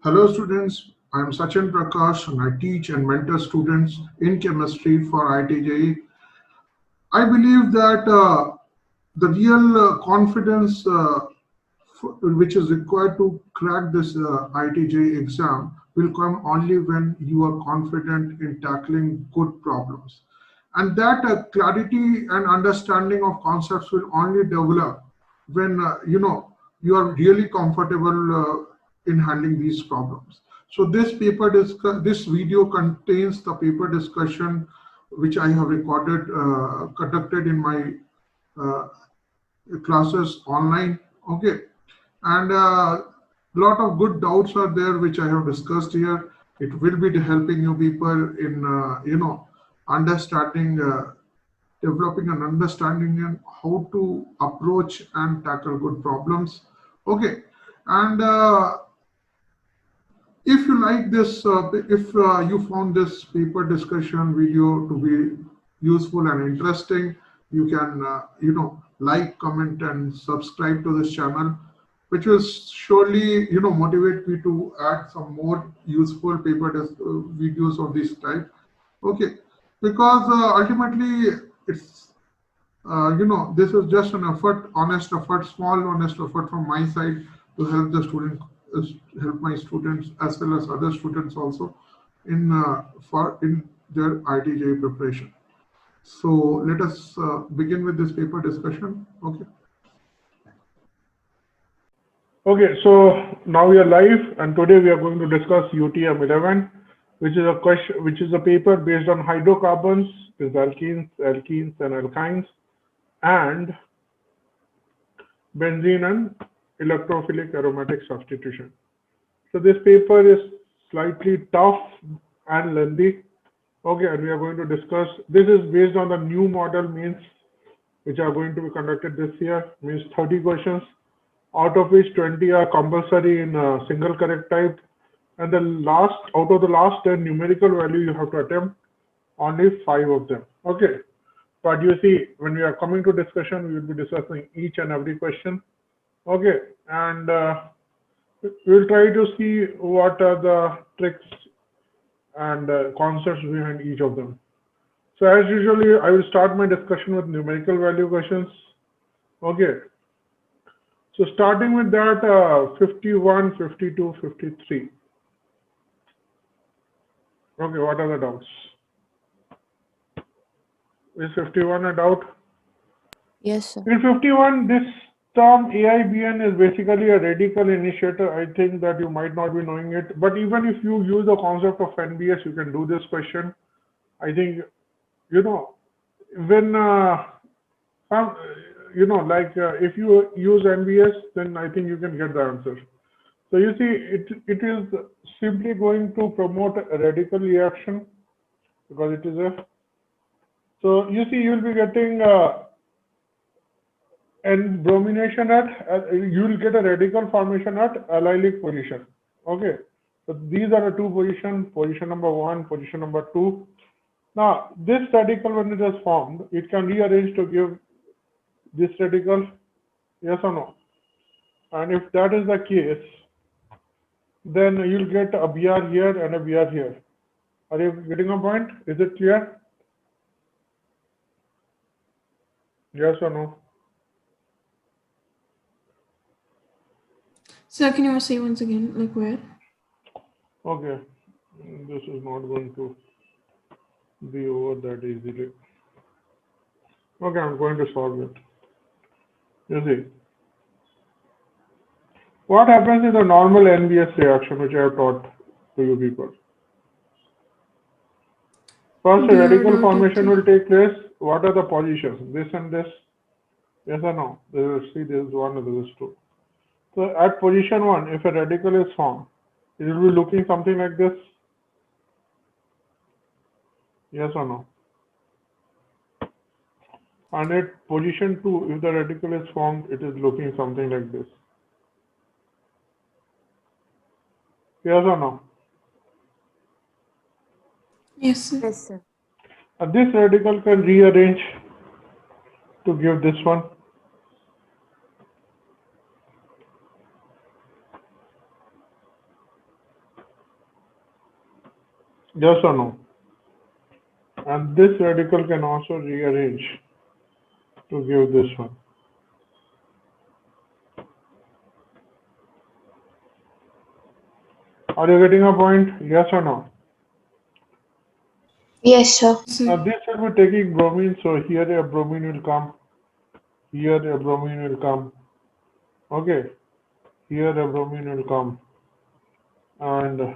Hello students, I am Sachin Prakash and I teach and mentor students in chemistry for IIT I believe that the real confidence which is required to crack this IIT exam will come only when you are confident in tackling good problems. And that clarity and understanding of concepts will only develop when you are really comfortable in handling these problems. So this video contains the paper discussion which I have conducted in my uh, classes online. Okay, and a lot of good doubts are there which I have discussed here. It will be helping you people in understanding, developing an understanding in how to approach and tackle good problems. Okay, and if you like this, if you found this paper discussion video to be useful and interesting, you can, like, comment, and subscribe to this channel, which will surely, motivate me to add some more useful videos of this type. Okay, because ultimately it's this is just an effort, honest effort, small honest effort from my side to help the student, uh, help my students as well as other students also in their ITJ preparation. So let us begin with this paper discussion. Okay. Okay, so now we are live, and today we are going to discuss UTM-11, which is a question, which is a paper based on hydrocarbons, is alkenes, and alkynes, and benzene and electrophilic aromatic substitution. So this paper is slightly tough and lengthy. Okay, and we are going to discuss. This is based on the new model means which are going to be conducted this year, means 30 questions, out of which 20 are compulsory in single correct type, and the last out of the last 10 numerical value you have to attempt only 5 of them. Okay, but you see, when we are coming to discussion, we will be discussing each and every question. Okay, and we will try to see what are the tricks and concepts behind each of them. So as usually, I will start my discussion with numerical value questions. Okay, so starting with that 51, 52, 53. Okay, what are the doubts? Is 51 a doubt? Yes, sir. In 51, this term AIBN is basically a radical initiator. I think that you might not be knowing it, but even if you use the concept of NBS, you can do this question. I think, you know, when, some, like if you use NBS, then I think you can get the answer. So you see, it is simply going to promote a radical reaction because it is a. So you see, you will be getting and bromination at you will get a radical formation at allylic position. Okay, so these are the two positions, position number one, position number two. Now this radical, when it is formed, it can rearrange to give this radical, yes or no? And if that is the case, then you'll get a Br here and a Br here. Are you getting a point? Is it clear? Yes or no? Sir, can you say once again, like where? Okay, this is not going to be over that easily. Okay, I'm going to solve it. You see, what happens in the normal NBS reaction, which I have taught to you people? First, a radical formation will take place. What are the positions? This and this. Yes or no? This is see, this is one, this is two. So at position one, if a radical is formed, it will be looking something like this. Yes or no? And at position two, if the radical is formed, it is looking something like this. Yes or no? Yes, sir. Yes, sir. And this radical can rearrange to give this one. Yes or no? And this radical can also rearrange to give this one. Are you getting a point? Yes or no? Yes, sir. Now Sir. this will be taking bromine, so here a bromine will come, here a bromine will come, okay, here a bromine will come, and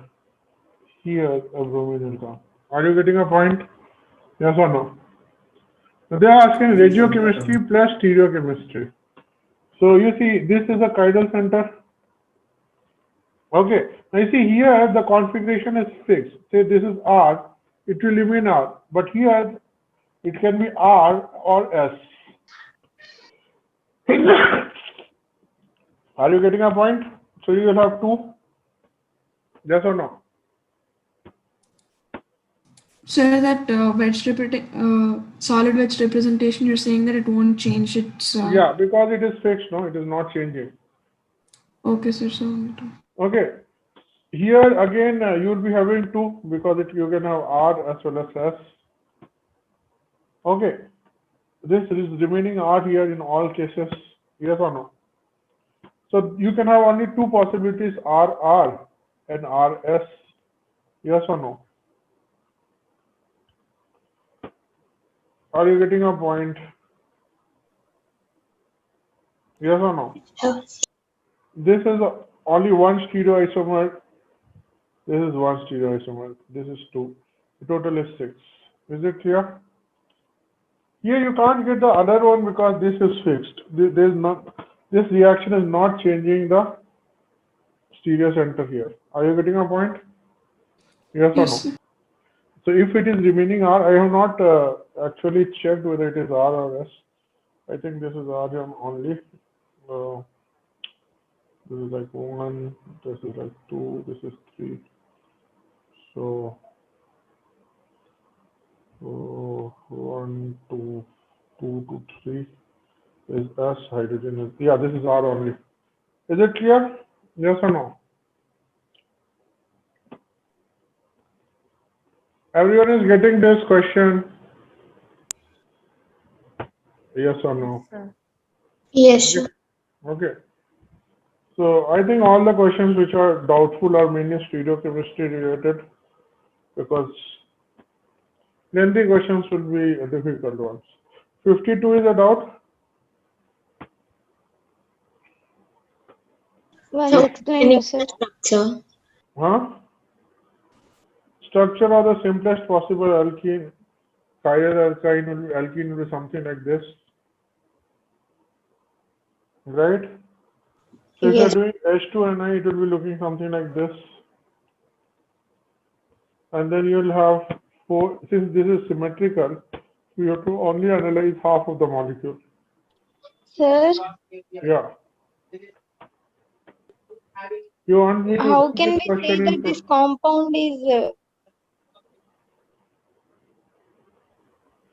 here a bromine will come. Are you getting a point? Yes or no? So they are asking radiochemistry plus stereochemistry. So you see, this is a chiral center. Okay. Now you see here the configuration is fixed. Say this is R, it will remain R. But here it can be R or S. Are you getting a point? So you will have two. Yes or no? Sir, that solid wedge representation, you're saying that it won't change its. Yeah, because it is fixed, no, it is not changing. Okay, sir. So. Okay. Here again, you will be having two because you can have R as well as S. Okay. This is remaining R here in all cases. Yes or no? So you can have only two possibilities, RR and RS. Yes or no? Are you getting a point? Yes or no? Sir. This is only one stereoisomer. This is one stereoisomer. This is two. The total is 6. Is it clear? Here you can't get the other one because this is fixed. This reaction is not changing the stereo center here. Are you getting a point? Yes or Yes, no? sir. So if it is remaining R, I have not actually checked whether it is R or S. I think this is R only. Uh, this is like 1, this is like 2, this is 3. So 1, 2, 2 to 3 is S, hydrogen is, yeah, this is R only. Is it clear? Yes or no? Everyone is getting this question? Yes or no? Yes, sir. Okay. So I think all the questions which are doubtful are mainly stereochemistry related because lengthy questions will be difficult ones. 52 is a doubt? Once So, explain, no, sir. structure. Huh? Structure of the simplest possible alkene, chiral alkene will be something like this, right? So if you are Yes. doing H2Ni, it will be looking something like this. And then you will have 4, since this is symmetrical, we have to only analyze half of the molecule. Sir, Yeah. You want me to how put can this we say question that in? this compound is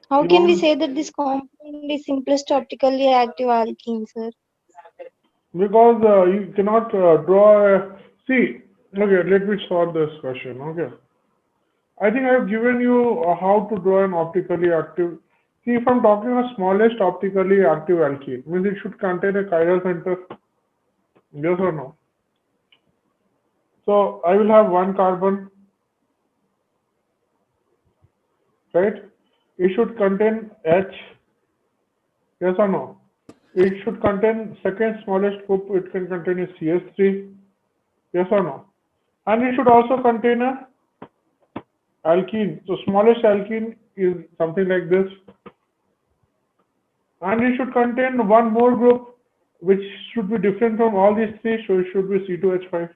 how You can we want, say that this compound is simplest optically active alkene, sir? because you cannot draw a, see, okay, let me solve this question, okay. I think I have given you how to draw an optically active, see if I'm talking a smallest optically active alkene, means it should contain a chiral center, yes or no? So I will have one carbon, right? It should contain H, yes or no? It should contain second smallest group, it can contain is CS3, yes or no? And it should also contain a alkene. So smallest alkene is something like this. And it should contain one more group which should be different from all these three, so it should be C2H5.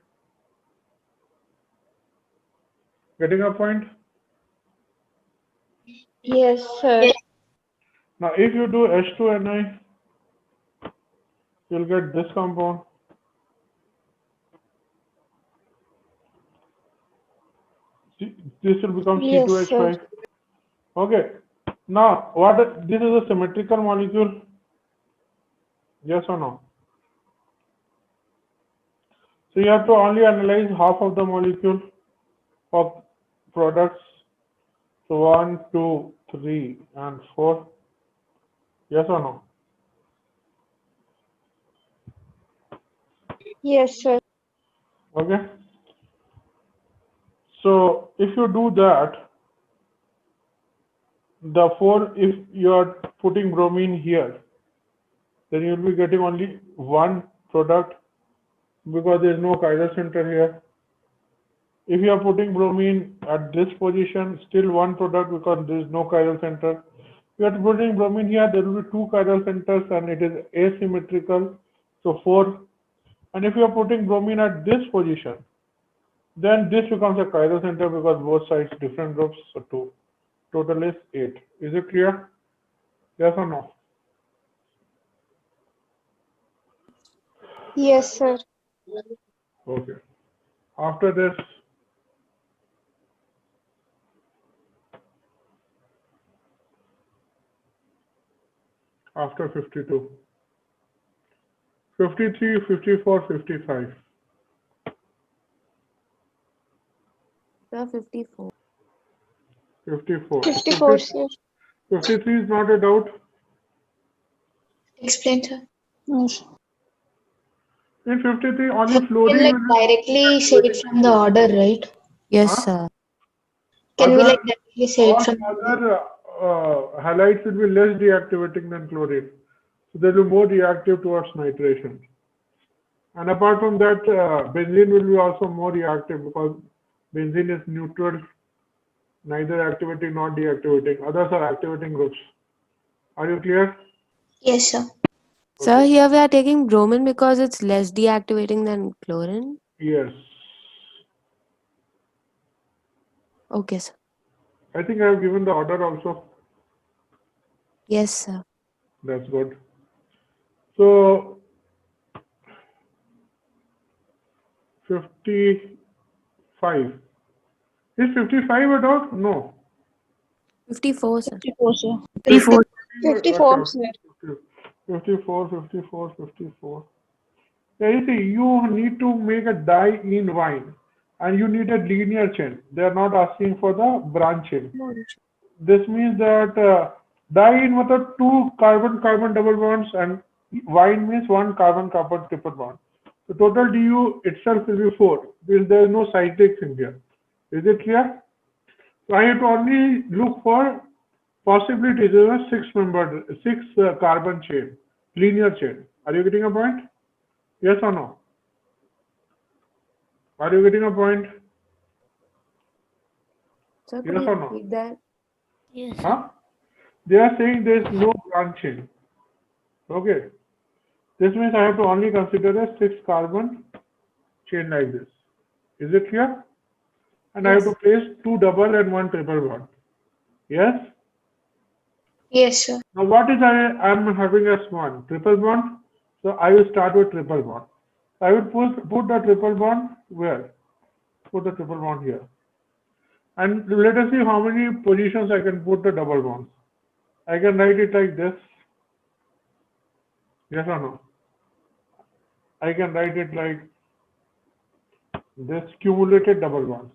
Getting a point? Yes, sir. Now if you do H2Ni, you'll get this compound. This will become Yes, sir. C2H5. Okay. Now, this is a symmetrical molecule. Yes or no? So you have to only analyze half of the molecule for products. So 1, 2, 3, and 4. Yes or no? Yes, sir. Okay. So if you do that, the 4, if you are putting bromine here, then you'll be getting only one product because there is no chiral center here. If you are putting bromine at this position, still one product because there is no chiral center. If you are putting bromine here, there will be two chiral centers and it is asymmetrical, so 4. And if you are putting bromine at this position, then this becomes a chiral center because both sides different groups, so 2. Total is 8. Is it clear? Yes or no? Yes, sir. Okay. After this, after 52, 53, 54, 55. Sir, 54. 54. 54, sir. 53 is not a doubt. Explain, sir. No, sir. In 53, only Can fluorine like will directly say it from the order, right? Yes, Huh? sir. Can we Other, like directly say it all from the order? other halides will be less deactivating than chlorine. So they will be more reactive towards nitration. And apart from that, benzene will be also more reactive because benzene is neutral, neither activating nor deactivating. Others are activating groups. Are you clear? Yes, sir. Sir, Okay. here we are taking bromine because it's less deactivating than chlorine. Yes. Okay, sir. I think I have given the order also. Yes, sir. That's good. So 55. Is 55 a dot? No. 54, sir. 54, sir. 54. 54, sir. 54, 54, 54. Yeah, you see, you need to make a dye in wine and you need a linear chain. They are not asking for the branch chain. This means that dye in method 2 carbon-carbon double bonds and wine means 1 carbon-carbon triple bond. The total DU itself will be 4 because there is no cyclics in here. Is it clear? So I have to only look for possibilities of a 6 carbon chain, linear chain. Are you getting a point? Yes or no? Are you getting a point? Sir, could Yes you or no? repeat that? Yes. Huh? They are saying there is no branch chain. Okay. This means I have to only consider a 6 carbon chain like this. Is it clear? And I have to Yes. place 2 double and 1 triple bond. Yes? Yes, sir. Now what is I am having as one? Triple bond. So I will start with triple bond. I will put the triple bond where? Put the triple bond here. And let us see how many positions I can put the double bonds. I can write it like this. Yes or no? I can write it like this cumulated double bonds.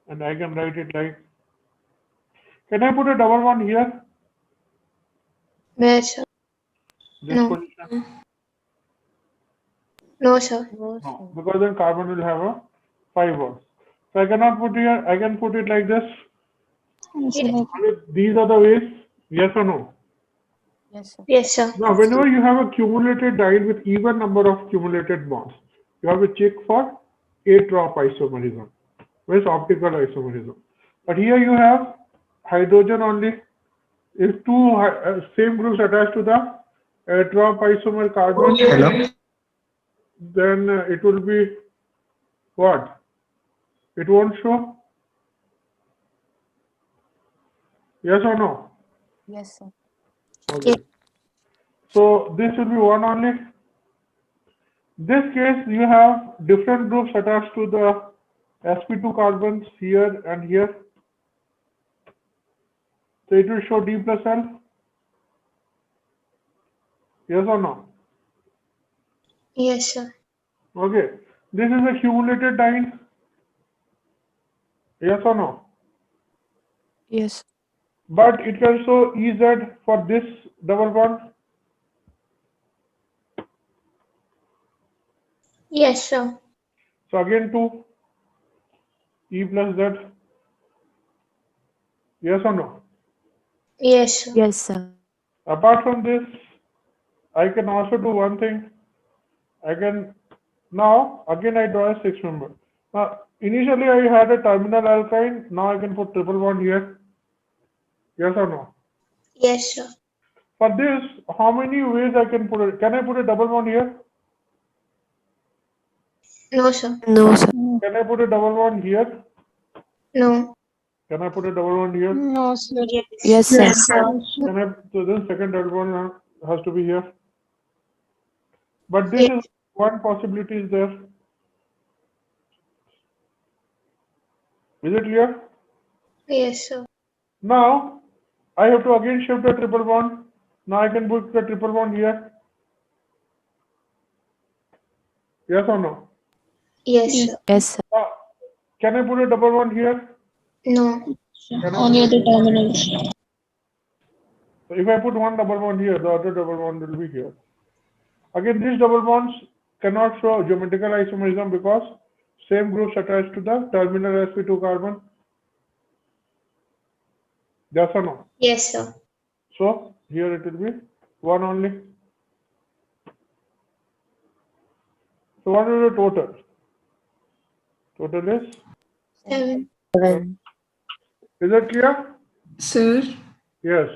And I can write it like, can I put a double bond here? Where, sir? This No. position? No, sir. No, No, sir. because then carbon will have a 5 bonds. So I cannot put here, I can put it like this. Yes, These are the ways, yes or no? Yes, sir. yes, sir. Now, whenever you have a cumulated diene with even number of cumulated bonds, you have to check for A-trop isomerism, which is optical isomerism. But here you have hydrogen only. If two same groups attached to the A-trop isomer carbon, Hello. then it will be what? It won't show. Yes or no? Yes, sir. Okay. So this will be one only. This case, you have different groups attached to the sp2 carbons here and here. So it will show D plus L. Yes or no? Yes, sir. Okay. This is a cumulated diene. Yes or no? Yes. But it can show EZ for this double bond. Yes, sir. So again 2 E plus Z. Yes or no? Yes, sir. Yes, sir. Apart from this, I can also do one thing. I can now again I draw a 6 member. Now initially I had a terminal alkyne. Now I can put triple bond here. Yes or no? Yes, sir. For this, how many ways I can put it? Can I put a double bond here? No, sir. No, sir. Can I put a double bond here? No. Can I put a double bond here? No, sir. Yes, sir. Yes, sir. Can I? So then second double bond has to be here. But this Yes. is one possibility is there. Is it clear? Yes, sir. Now I have to again shift the triple bond. Now I can put the triple bond here. Yes or no? Yes, Yes. sir. Yes, sir. Now, can I put a double bond here? No. Can I Only put the terminals. So if I put one double bond here, the other double bond will be here. Again, these double bonds cannot show geometrical isomerism because same groups attached to the terminal sp2 carbon. Yes or no? Yes, sir. So here it will be one only. So what is the total? Total is? 7. 7. Is it clear? Sir, Yes.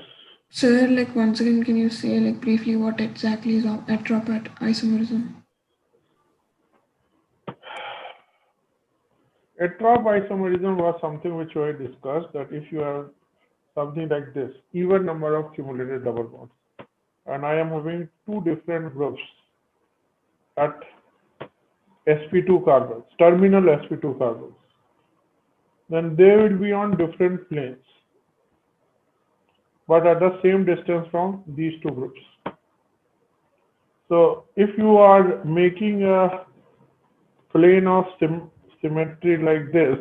sir, like once again, can you say like briefly what exactly is atropat isomerism? Atrop isomerism was something which I discussed, that if you have something like this, even number of cumulative double bonds, and I am having two different groups at sp2 carbons, terminal sp2 carbons, then they will be on different planes, but at the same distance from these two groups. So if you are making a plane of symmetry like this,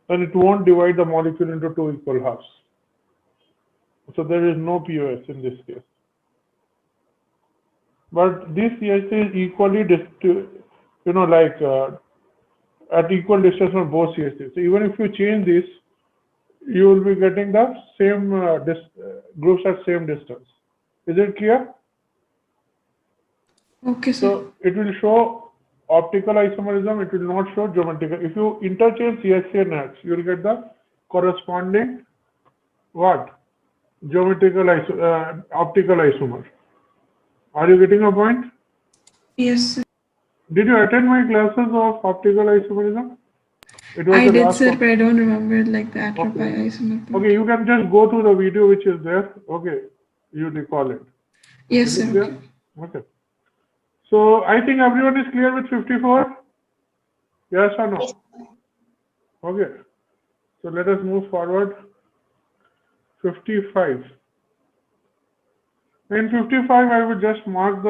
then it won't divide the molecule into two equal halves. So there is no POS in this case. But this CH3 is equally, at equal distance from both CH3. So even if you change this, you will be getting the same groups at same distance. Is it clear? Okay, sir. So it will show optical isomerism, it will not show geometrical. If you interchange CH3 and H, you will get the corresponding what? Geometrical optical isomer. Are you getting a point? Yes, sir. Did you attend my classes of optical isomerism? It was I the did, last sir, one. but I don't remember it like the atropat Okay. isomer. part. Okay, you can just go through the video which is there. Okay, you recall it. Yes, Is sir. it clear? Okay. Okay. So I think everyone is clear with 54? Yes or no? Yes. Okay. So let us move forward. 55. In 55, I will just mark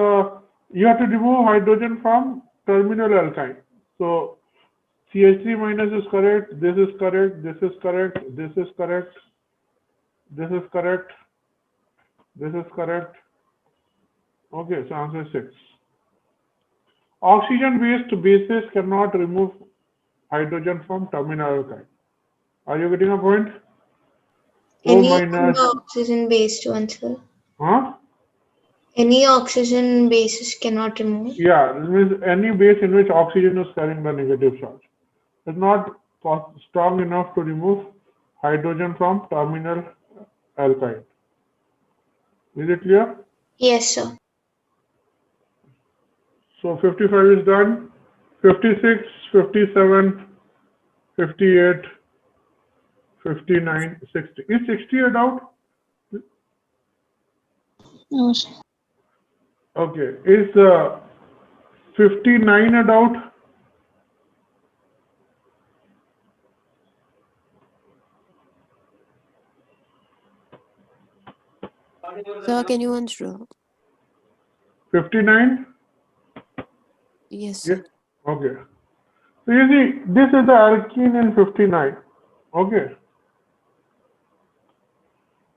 you have to remove hydrogen from terminal alkyne. So CH3 minus is correct, this is correct, this is correct, this is correct, this is correct, this is correct. Okay, so answer is 6. Oxygen-based bases cannot remove hydrogen from terminal alkyne. Are you getting a point? O Any minus, oxygen based one, sir. huh? Any oxygen bases cannot remove. Yeah, this means any base in which oxygen is carrying the negative charge is not strong enough to remove hydrogen from terminal alkyne. Is it clear? Yes, sir. So 55 is done. 56, 57, 58, 59, 60. Is 60 a doubt? No, sir. Okay. Is 59 a doubt? Sir, can you once draw? 59? Yes, Yeah. sir. Okay. So you see, this is the alkene in 59. Okay.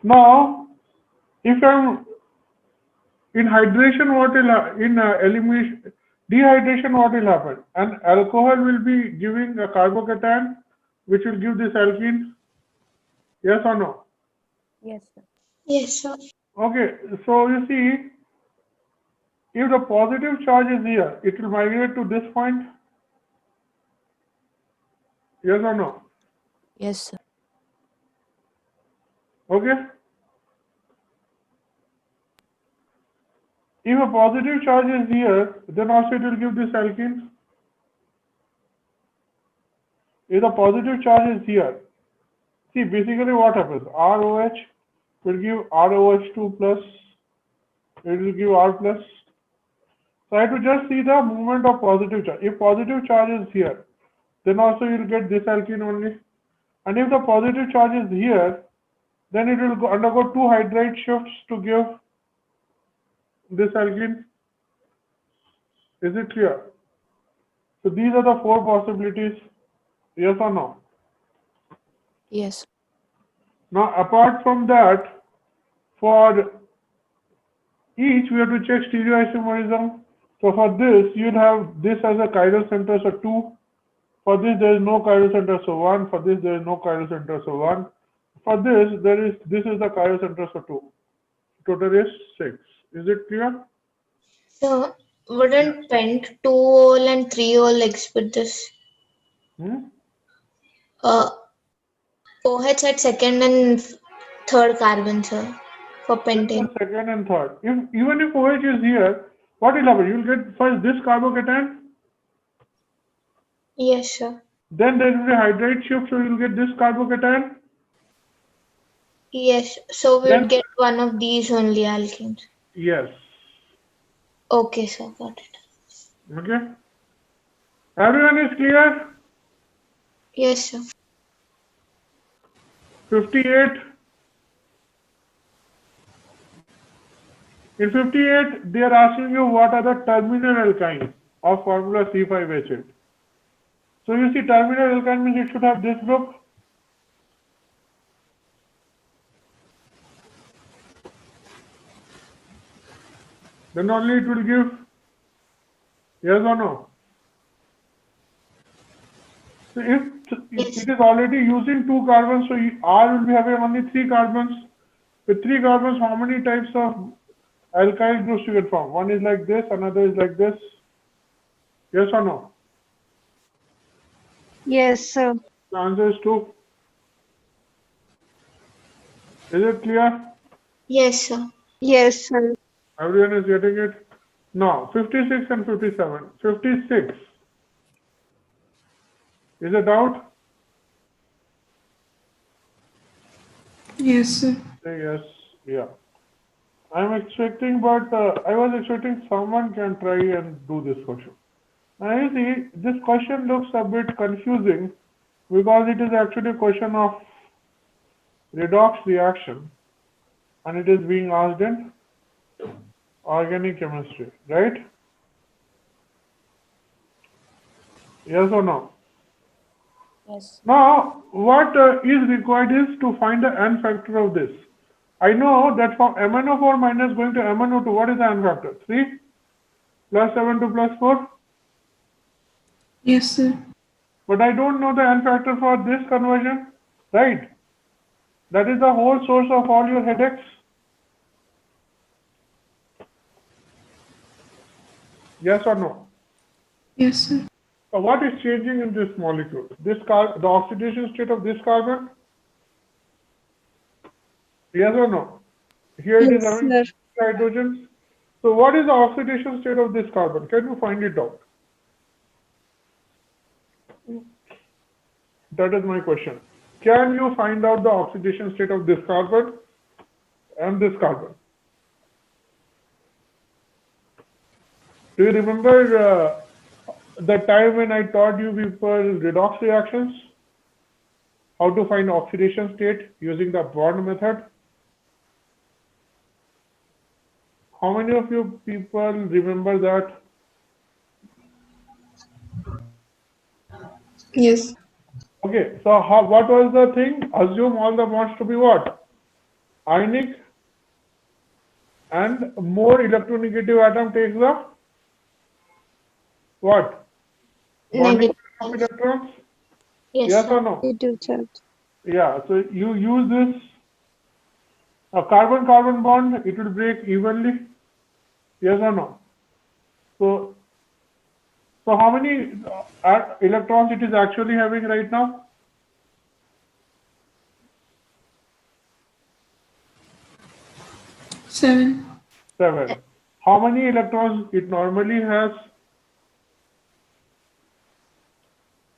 Now, if I'm in hydration, what will in elimination dehydration, what will happen? An alcohol will be giving a carbocation, which will give this alkene. Yes or no? Yes, sir. Yes, sir. Okay, so you see, if the positive charge is here, it will migrate to this point. Yes or no? Yes, sir. Okay. If a positive charge is here, then also it will give this alkene. If the positive charge is here, see basically what happens? ROH will give ROH2 plus, it will give R plus. So I have to just see the movement of positive charge. If positive charge is here, then also you will get this alkene only. And if the positive charge is here, then it will undergo two hydride shifts to give this alkene. Is it clear? So these are the four possibilities. Yes or no? Yes. Now, apart from that, for each we have to check stereoisomerism. So for this, you'll have this as a chiral center, so 2. For this, there is no chiral center, so 1. For this, there is no chiral center, so 1. For this, this is the chiral center, so 2. Total is 6. Is it clear? So wouldn't pent 2-ol and 3-ol exhibit this? Hmm? OH at second and third carbon, sir, for This is pentane. second and third. Even if OH is here, what will happen? You'll get first this carbocation, Yes, sir. then there will be hydride shift, so you'll get this carbocation. Yes. So we'd Then get one of these only alkenes. yes. Okay, sir. Got it. Okay. Everyone is clear? Yes, sir. 58. In 58, they are asking you what are the terminal alkynes of formula C5H8. So you see terminal alkyne means it should have this group. Then only it will give yes or no. So if Yes. it is already using 2 carbons, so R will be having only 3 carbons. With 3 carbons, how many types of alkyl groups you can form? One is like this, another is like this. Yes or no? Yes, sir. The answer is 2. Is it clear? Yes, sir. Yes, sir. Everyone is getting it? Now, 56 and 57. 56. Is a doubt? Yes, sir. Say yes. Yeah. I'm expecting, but I was expecting someone can try and do this question. Now you see, this question looks a bit confusing because it is actually a question of redox reaction and it is being asked in organic chemistry, right? Yes or no? Yes. Now, what is required is to find the n factor of this. I know that from MnO4 minus going to MnO2, what is the n factor? 3 plus 7 to plus 4. Yes, sir. But I don't know the n factor for this conversion, right? That is the whole source of all your headaches. Yes or no? Yes, sir. So what is changing in this molecule? The oxidation state of this carbon? Yes or no? Here it is Yes, having sir. hydrogens. So what is the oxidation state of this carbon? Can you find it out? That is my question. Can you find out the oxidation state of this carbon and this carbon? Do you remember the time when I taught you people redox reactions? How to find oxidation state using the bond method? How many of you people remember that? Yes. Okay, so what was the thing? Assume all the bonds to be what? ionic, and more electronegative atom takes the what? Bonding Negative. of electrons? Yes, Yes sir. or no? Negative charge. Yeah, so you use this a carbon-carbon bond, it will break evenly. Yes or no? So, so how many electrons it is actually having right now? 7. 7. How many electrons it normally has?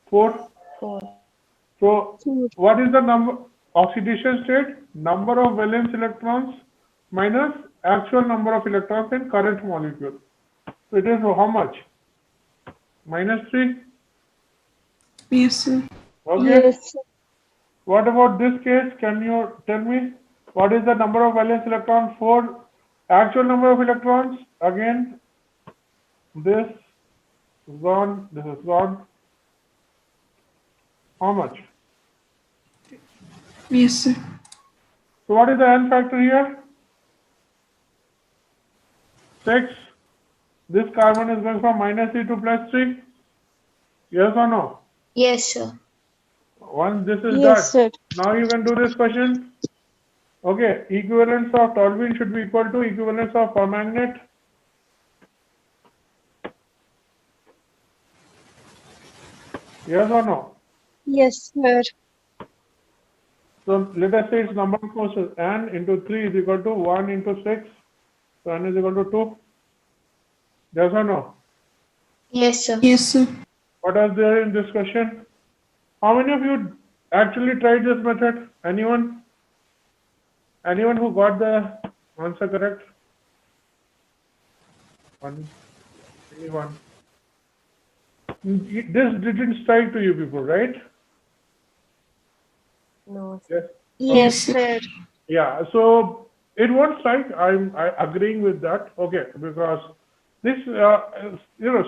4. 4. So, 4. what is the number oxidation state? Number of valence electrons minus actual number of electrons in current molecule. So it is how much? -3. Yes, sir. Okay. Yes, sir. What about this case? Can you tell me what is the number of valence electrons? 4. Actual number of electrons, again, this is gone, this is gone. How much? Yes, sir. So what is the N factor here? 6. This carbon is going from -3 to +3. Yes or no? Yes, sir. Once this is Yes, done, sir. now you can do this question. Okay, equivalence of toluene should be equal to equivalence of permanganate. Yes or no? Yes, sir. So let us say its number of forces N into 3 is equal to 1 into 6. So N is equal to 2. Yes or no? Yes, sir. Yes, sir. What is there in this question? How many of you actually tried this method? Anyone? Anyone who got the answer correct? One. Anyone? This didn't strike to you people, right? No. Yes. Yes, sir. Yeah, so it won't strike. I'm agreeing with that. Okay, because this,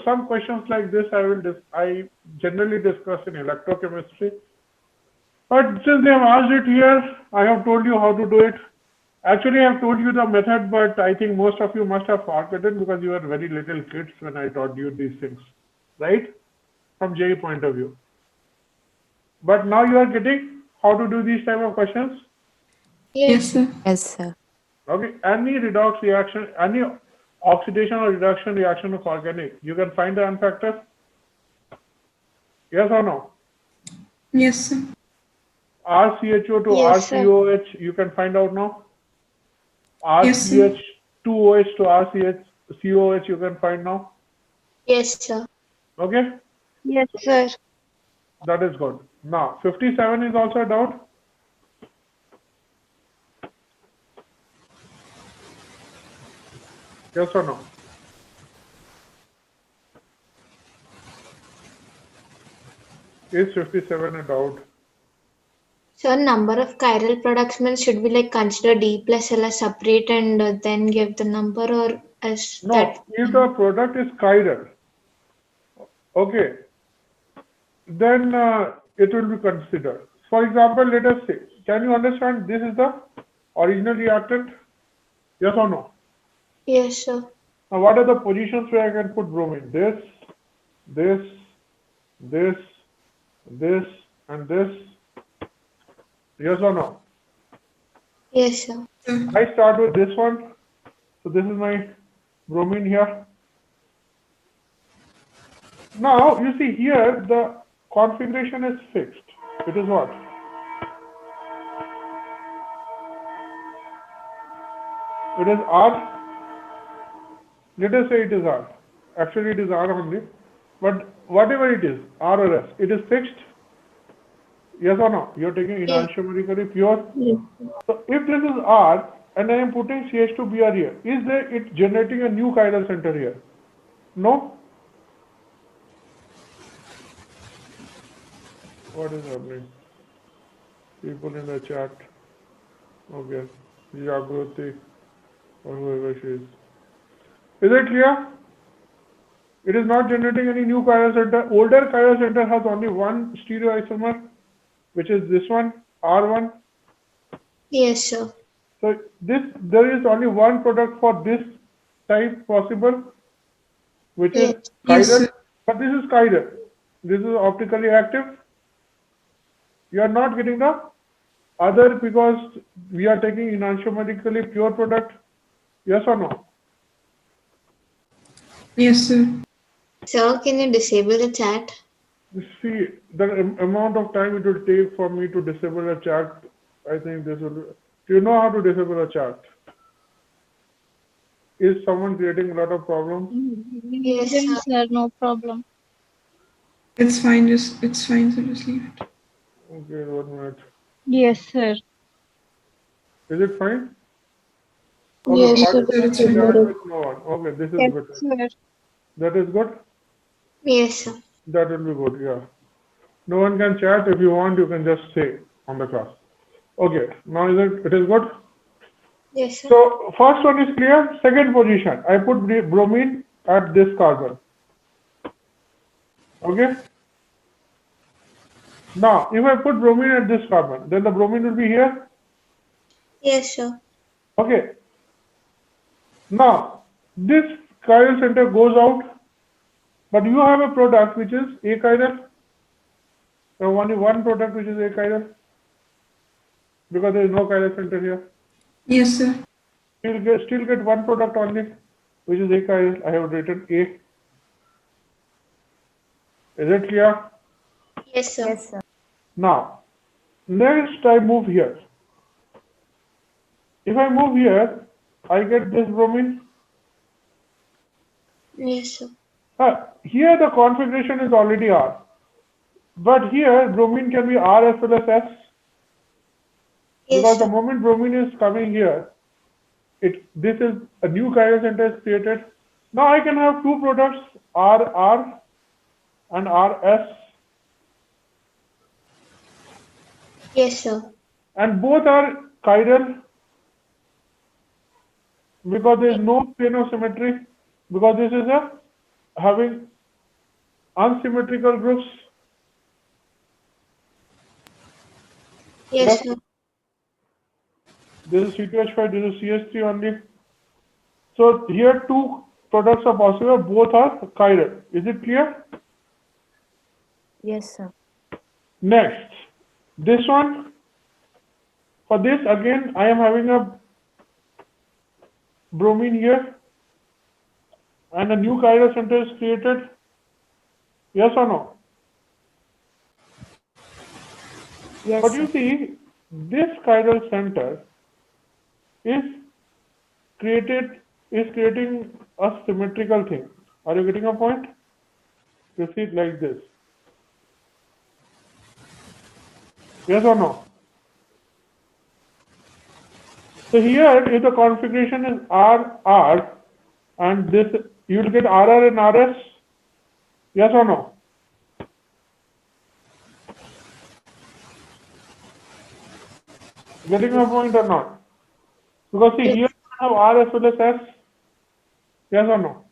some questions like this I generally discuss in electrochemistry. But since they have asked it here, I have told you how to do it. Actually, I have told you the method, but I think most of you must have forgotten because you were very little kids when I taught you these things, right? From JE point of view. But now you are getting how to do these type of questions. Yes, sir. Yes, sir. Okay, any redox reaction, any oxidation or reduction reaction of organic, you can find the N factor? Yes or no? Yes, sir. RCHO to Yes, sir. RCOH, you can find out now? Yes, sir. RCH2OH to RCHCOH, you can find now? Yes, sir. Okay, Yes, sir. that is good. Now, 57 is also a doubt. Yes or no? Is 57 a doubt? So number of chiral products means should we like consider D plus L as separate and then give the number or as No, that? if the product is chiral, okay, then it will be considered. For example, let us say, can you understand this is the original reactant? Yes or no? Yes, sir. Now, what are the positions where I can put bromine? This, this, this, this, and this. Yes or no? Yes, sir. I start with this one. So this is my bromine here. Now, you see here, the configuration is fixed. It is what? It is R. Let us say it is R. Actually, it is R only. But whatever it is, R or S, it is fixed. Yes or no? You are taking Yes. enantiomerically pure. Yes. So if this is R and I am putting CH2Br here, is there it generating a new chiral center here? No? What is happening? People in the chat. Okay. Jagruti or whoever she is. Is it clear? It is not generating any new chiral center. Older chiral center has only one stereoisomer, which is this one, R1. Yes, sir. So there is only one product for this type possible, which is Yes. Yes, chiral, sir. but this is chiral. This is optically active. You are not getting the other because we are taking enantiomerically pure product. Yes or no? Yes, sir. Sir, can you disable the chat? See, the amount of time it will take for me to disable a chat, I think this will. Do you know how to disable a chat? Is someone creating a lot of problems? Yes, sir. Sir, no problem. It's fine. It's fine. So just leave it. Okay, 1 minute. Yes, sir. Is it fine? Okay, Yes, Yes, sir. participant Sir, it's in fine. chat with no one. Okay, this is better. sir. That is good. Yes, sir. That will be good. Yeah. No one can chat. If you want, you can just say on the class. Okay. Now it is good. Yes, sir. So first one is clear. Second position, I put bromine at this carbon. Okay. Now, if I put bromine at this carbon, then the bromine will be here. Yes, sir. Okay. Now, this chiral center goes out, but you have a product which is achiral. Only one product which is achiral because there is no chiral center here. Yes, sir. Still get one product only, which is achiral. I have written A. Is it clear? Yes, sir. Yes, sir. Now, next I move here. If I move here, I get this bromine. Yes, sir. Here the configuration is already R. But here bromine can be R as well as S. Yes, Because the sir. moment bromine is coming here, this is a new chiral center is created. Now I can have two products, RR and RS, Yes, sir. and both are chiral because there is no plane of symmetry, because this is a having unsymmetrical groups. Yes, sir. This is C2H5, this is CH3 only. So here two products are possible, both are chiral. Is it clear? Yes, sir. Next, this one, for this again, I am having a bromine here and a new chiral center is created. Yes or no? Yes, But sir. you see, this chiral center is creating a symmetrical thing. Are you getting a point? You see it like this. Yes or no? So here, if the configuration is RR and this, you will get RR and RS. Yes or no? Getting my point or not? Because see, Yes. here you have R as well as S. Yes or no?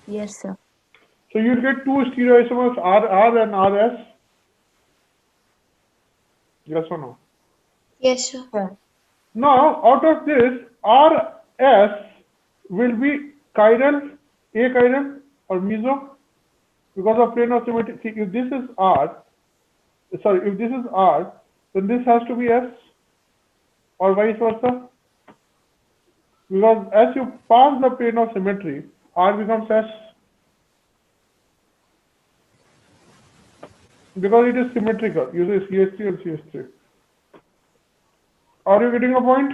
Yes, sir. So you'll get two stereoisomers RR and RS. Yes or no? Yes, sir. Sure. Now, out of this, RS will be chiral, achiral, or meso because of plane of symmetry. See, if this is R, sorry, if this is R, then this has to be S, or vice versa. Because as you pass the plane of symmetry, R becomes S. Because it is symmetrical, you say CH3 and CH3. Are you getting a point?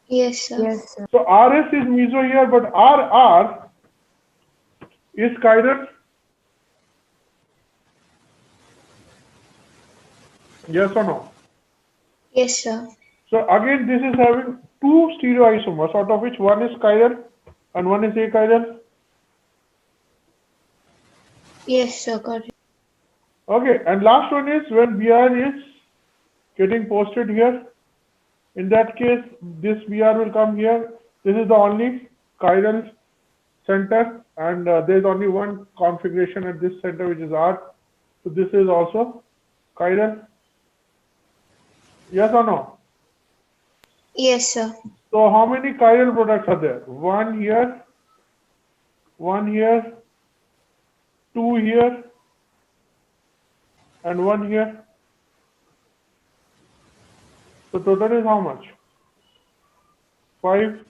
Yes, sir. Yes, sir. So RS is meso here, but RR is chiral. Yes or no? Yes, sir. So again, this is having two stereoisomers, out of which one is chiral and one is achiral. Yes, sir. Got it. Okay, and last one is when Br is getting posted here. In that case, this Br will come here. This is the only chiral center, and there is only one configuration at this center, which is R. So this is also chiral. Yes or no? Yes, sir. So how many chiral products are there? One here, two here, and one here. So total is how much? 5.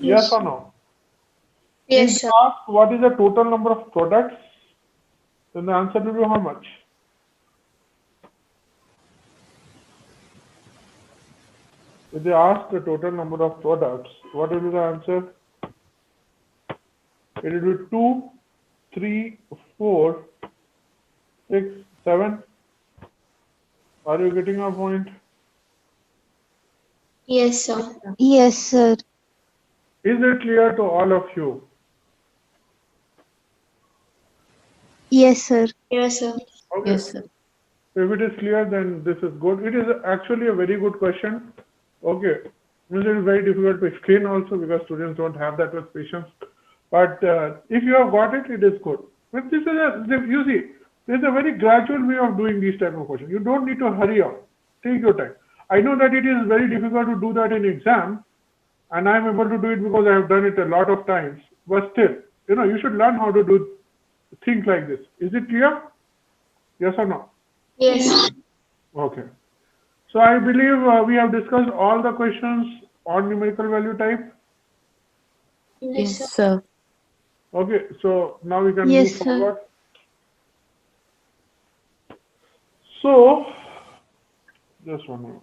Yes Yes. or no? Yes, If they sir. ask what is the total number of products, then the answer will be how much? If they ask the total number of products, what will be the answer? It will be 2, 3, 4, 6, 7. Are you getting our point? Yes, sir. Yes, sir. Is it clear to all of you? Yes, sir. Yes, sir. Okay. Yes, sir. If it is clear, then this is good. It is actually a very good question. Okay. It is very difficult to explain also because students don't have that much patience. But if you have got it, it is good. But this is you see, there's a very gradual way of doing these type of questions. You don't need to hurry up. Take your time. I know that it is very difficult to do that in exam, and I'm able to do it because I have done it a lot of times. But still, you should learn how to do things like this. Is it clear? Yes or no? Yes. Okay. So I believe we have discussed all the questions on numerical value type. Yes, Yes, sir. sir. Okay, so now we can Yes, move sir. forward. So, just 1 minute.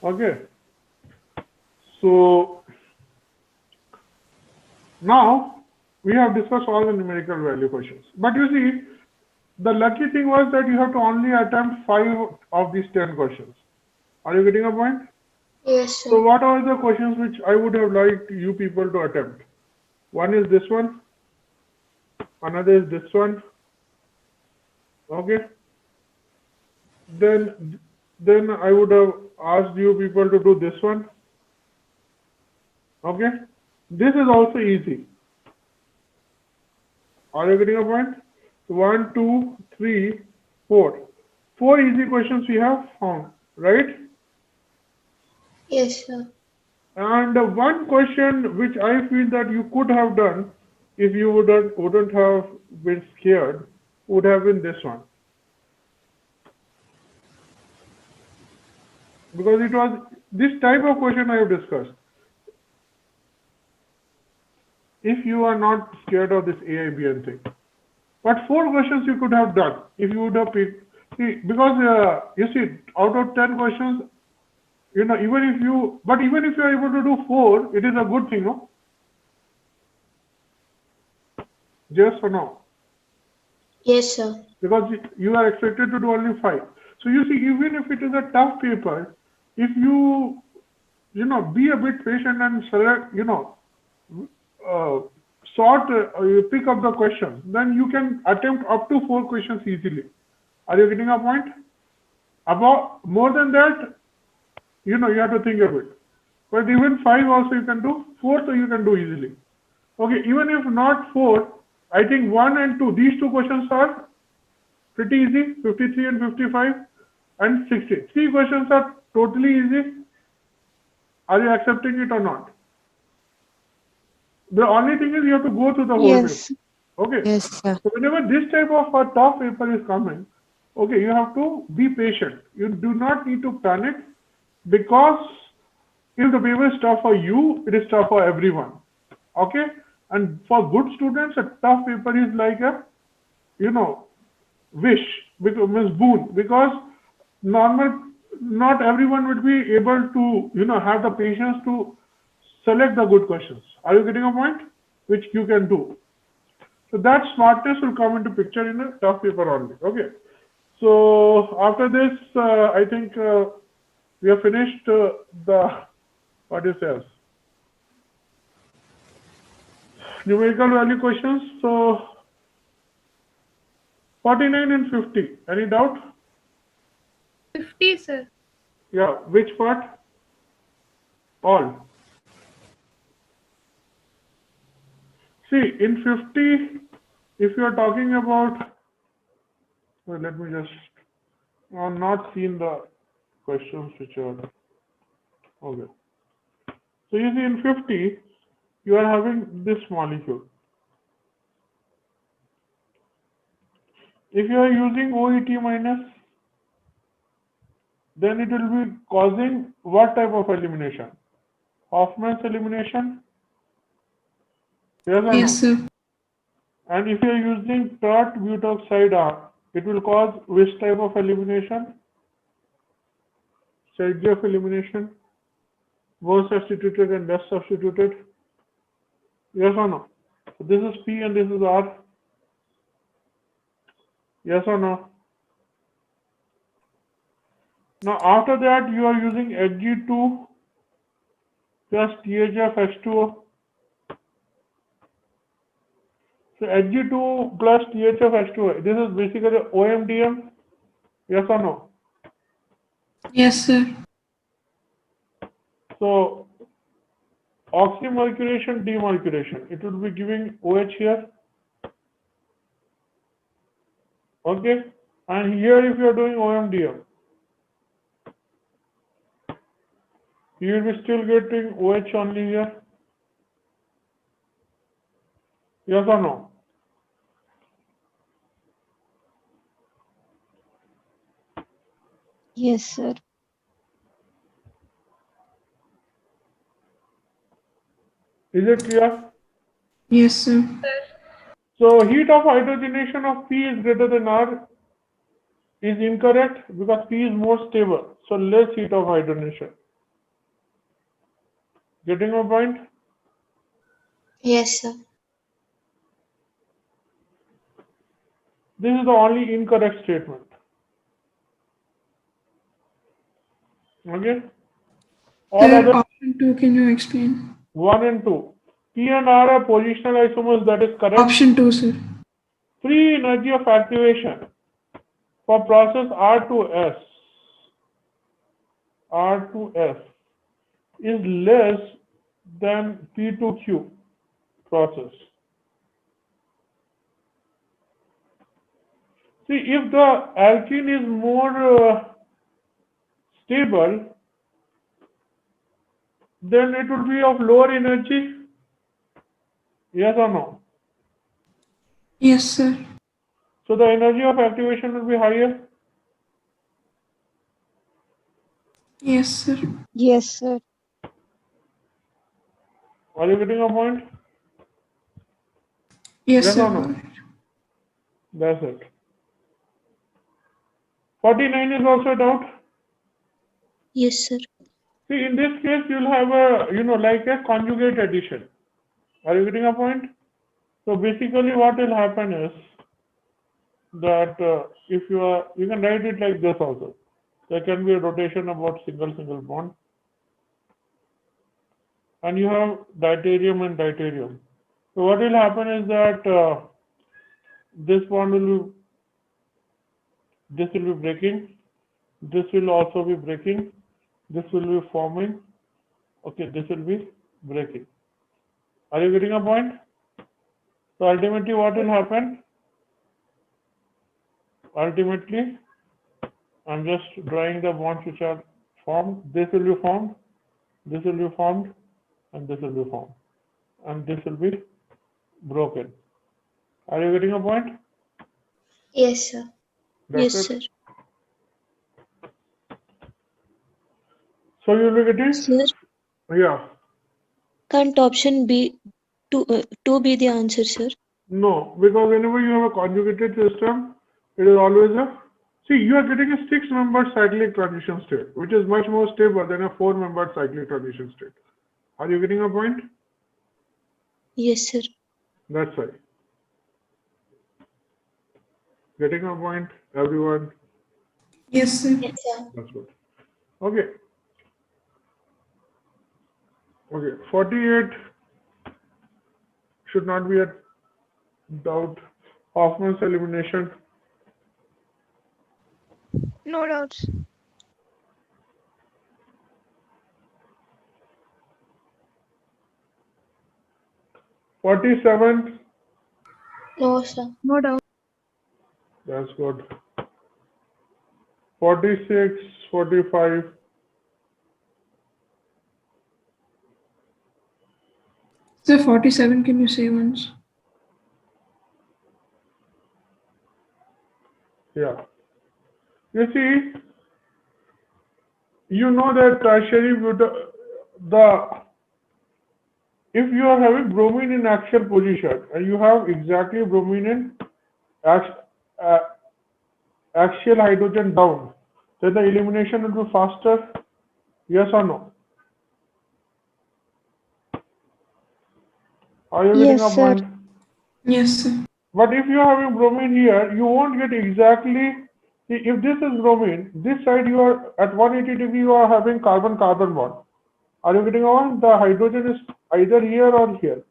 Okay, so now we have discussed all the numerical value questions. But you see, the lucky thing was that you have to only attempt 5 of these 10 questions. Are you getting a point? Yes, So sir. what are the questions which I would have liked you people to attempt? One is this one, another is this one. Okay. Then I would have asked you people to do this one. Okay. This is also easy. Are you getting a point? 1, 2, 3, 4. 4 easy questions we have found, right? Yes, sir. And one question which I feel that you could have done if you wouldn't have been scared would have been this one. Because it was this type of question I have discussed. If you are not scared of this AIBN thing. But 4 questions you could have done if you would have picked. See, because you see, out of 10 questions, even if you are able to do 4, it is a good thing, no? Yes or no? Yes, sir. Because you are expected to do only 5. So you see, even if it is a tough paper, if you be a bit patient and select, uh, you pick up the questions, then you can attempt up to 4 questions easily. Are you getting a point? About more than that, you have to think of it. But even 5 also you can do, 4 so you can do easily. Okay, even if not 4, I think 1 and 2, these 2 questions are pretty easy, 53 and 55 and 60. 3 questions are totally easy. Are you accepting it or not? The only thing is you have to go through the whole paper. Yes. Okay. Yes, sir. So whenever this type of a tough paper is coming, okay, you have to be patient. You do not need to panic because if the paper is tough for you, it is tough for everyone. Okay? And for good students, a tough paper is like a, wish, because means boon, because not everyone would be able to, have the patience to select the good questions. Are you getting a point? Which you can do. So that smartness will come into picture in a tough paper only. Okay. So after this, I think we have finished what is this? Numerical value questions. So 49 and 50. Any doubt? 50, sir. Yeah. Which part? All. See, in 50, if you are talking about, well, let me just, I've not seen the questions which are, okay. So you see in 50, you are having this molecule. If you are using OET minus, then it will be causing what type of elimination? Hoffman's elimination? Yes or Yes, no? sir. And if you are using tert butoxide R, it will cause which type of elimination? Self elimination? More substituted and less substituted? Yes or no? So this is P and this is R. Yes or no? Now after that you are using Hg2 plus THF-H2O. So Hg2 plus THF-H2O. This is basically OMDM. Yes or no? Yes, sir. So oxymercuration, demercuration. It will be giving OH here. Okay. And here if you are doing OMDM, you will be still getting OH only here. Yes or no? Yes, sir. Is it clear? Yes, sir. So heat of hydrogenation of P is greater than R is incorrect because P is more stable. So less heat of hydrogenation. Getting my point? Yes, sir. This is the only incorrect statement. Okay? All Sir, other option 2, can you explain? 1 and 2. P and R are positional isomers, that is correct. Option 2, sir. Free energy of activation for process R to S is less than P to Q process. See, if the alkene is more stable, then it would be of lower energy. Yes or no? Yes, sir. So the energy of activation will be higher. Yes, sir. Yes, sir. Are you getting a point? Yes, Yes sir. or no? That's it. 49 is also a doubt. Yes, sir. See, in this case, you'll have a, like a conjugate addition. Are you getting a point? So basically what will happen is that if you can write it like this also. There can be a rotation about single bond. And you have deuterium and deuterium. So what will happen is that this bond will be breaking. This will also be breaking. This will be forming. Okay, this will be breaking. Are you getting a point? So ultimately what will happen? Ultimately, I'm just drawing the bonds which are formed. This will be formed, this will be formed, and this will be formed. And this will be broken. Are you getting a point? Yes, sir. That's Yes, it. sir. So you will be getting? Sir, Yeah. can't option B two be the answer, sir? No, because whenever you have a conjugated system, it is always a, see, you are getting a 6-membered cyclic transition state, which is much more stable than a 4-membered cyclic transition state. Are you getting a point? Yes, sir. That's right. Getting a point, everyone? Yes, sir. Yes, sir. That's good. Okay. Okay. 48 should not be a doubt. Hoffman's elimination. No doubts. 47, No, sir. No doubt. that's good. 46, 45, Sir, 47, can you say once? yeah. You see, you know that tertiary if you are having bromine in axial position and you have exactly bromine in uh, axial hydrogen down, then the elimination will be faster. Yes or no? Are you getting Yes, a sir. point? Yes, sir. But if you are having bromine here, you won't get exactly. If this is bromine, this side you are at 180 degree, you are having carbon-carbon bond. Are you getting on? The hydrogen is either here or here.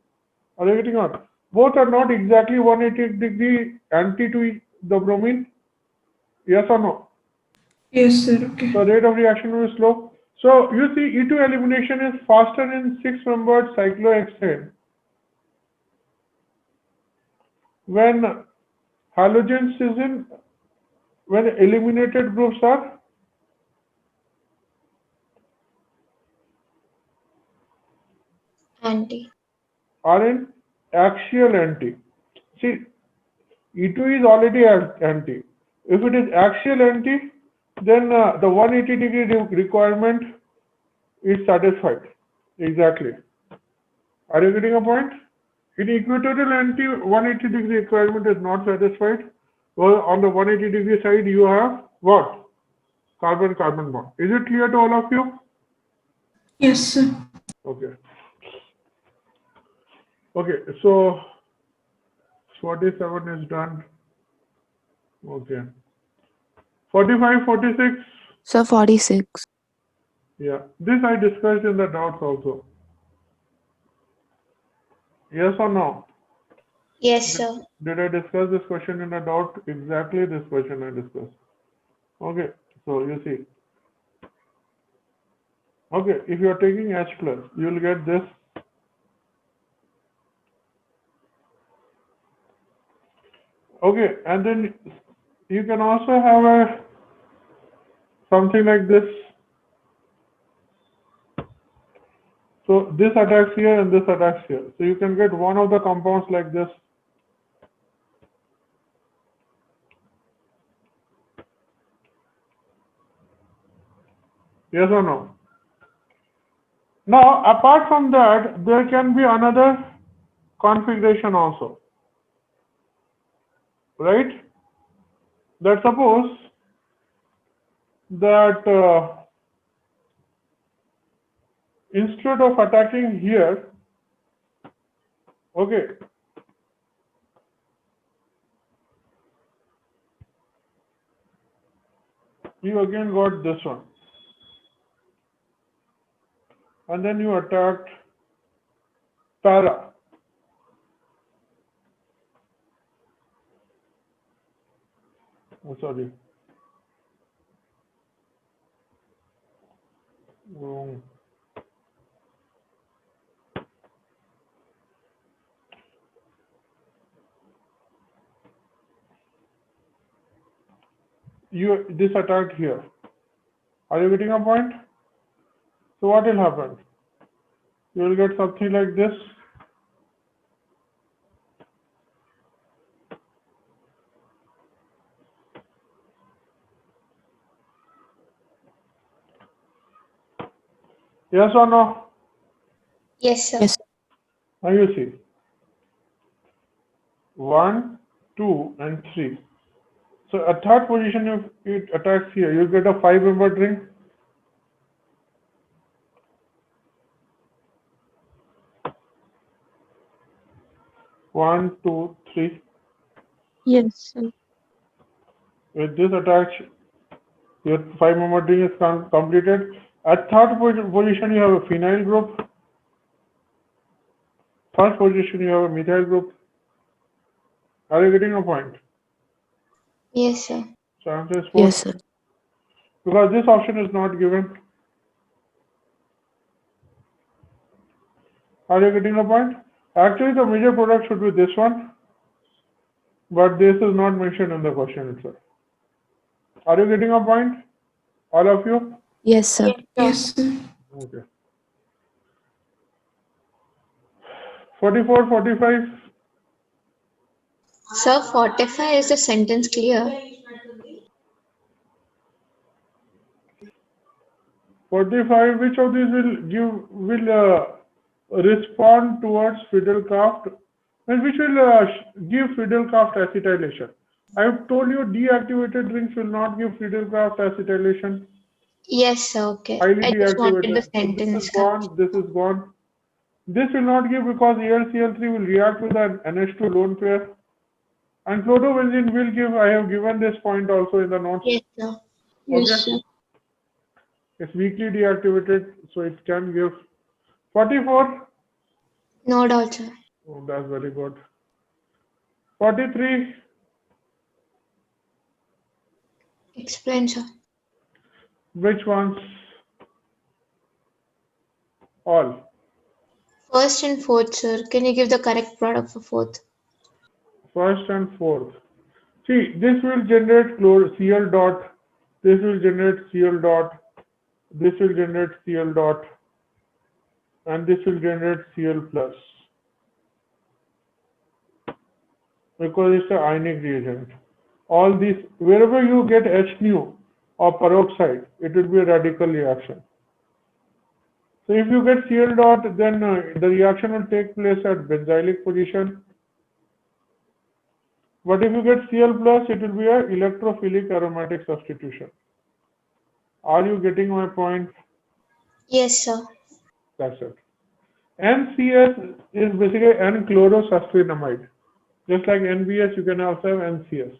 Are you getting on? Both are not exactly 180 degree anti to the bromine. Yes or no? Yes, sir. Okay. So rate of reaction will be slow. So you see E2 elimination is faster in 6-membered cyclohexane when halogens is in when eliminated groups Anti. are in axial anti. See, E2 is already anti. If it is axial anti, then the 180 degree requirement is satisfied. Exactly. Are you getting a point? In equatorial anti, 180 degree requirement is not satisfied. Well, on the 180 degree side, you have what? Carbon-carbon bond. Is it clear to all of you? Yes, sir. Okay. Okay, so 47 is done. Okay. 45, 46. So 46. Yeah. This I discussed in the doubts also. Yes or no? Yes, sir. Did I discuss this question in a doubt? Exactly this question I discussed. Okay, so you see. Okay, if you are taking H plus, you will get this. Okay, and then you can also have a something like this. So this attacks here and this attacks here. So you can get one of the compounds like this. Yes or no? Now, apart from that, there can be another configuration also, right? That suppose that instead of attacking here, okay, you again got this one, and then you attacked para. Oh, sorry. Wrong. This attacked here. Are you getting a point? So what will happen? You will get something like this. Yes or no? Yes, sir. Yes. Now you see. 1, 2, and 3. So at third position, if it attacks here, you get a 5-membered ring. One, two, three. Yes, sir. With this attach, your 5-membered ring is completed. At third position, you have a phenyl group. First position, you have a methyl group. Are you getting a point? Yes, sir. So answer is 4. Yes, sir. because this option is not given. Are you getting the point? Actually, the major product should be this one, but this is not mentioned in the question itself. Are you getting a point? All of you? Yes, sir. Yes, sir. Okay. 44, 45. Sir, 45 is the sentence clear. 45, which of these will respond towards Fidelcraft, and which will give Fidelcraft acetylation? I have told you deactivated drinks will not give Fidelcraft acetylation. Yes, sir. Okay. Highly I just wanted the deactivated. So this sentence is gone. This is gone. This will not give because AlCl3 will react with an NH2 lone pair. And chlorobenzene will give. I have given this point also in the notes. Yes, sir. Yes, Okay. sir. It's weakly deactivated, so it can give 44. No doubt, sir. Oh, that's very good. 43. Explain, sir. Which ones? All. First and fourth, sir. Can you give the correct product for fourth? First and fourth. See, this will generate Cl dot. This will generate Cl dot. This will generate Cl dot. And this will generate Cl plus. Because it's an ionic reagent. All these, wherever you get H nu or peroxide, it will be a radical reaction. So if you get Cl dot, then the reaction will take place at benzylic position. But if you get Cl plus, it will be an electrophilic aromatic substitution. Are you getting my point? Yes, sir. That's it. NCS is basically N-chlorosuspinamide. Just like NBS, you can also have NCS.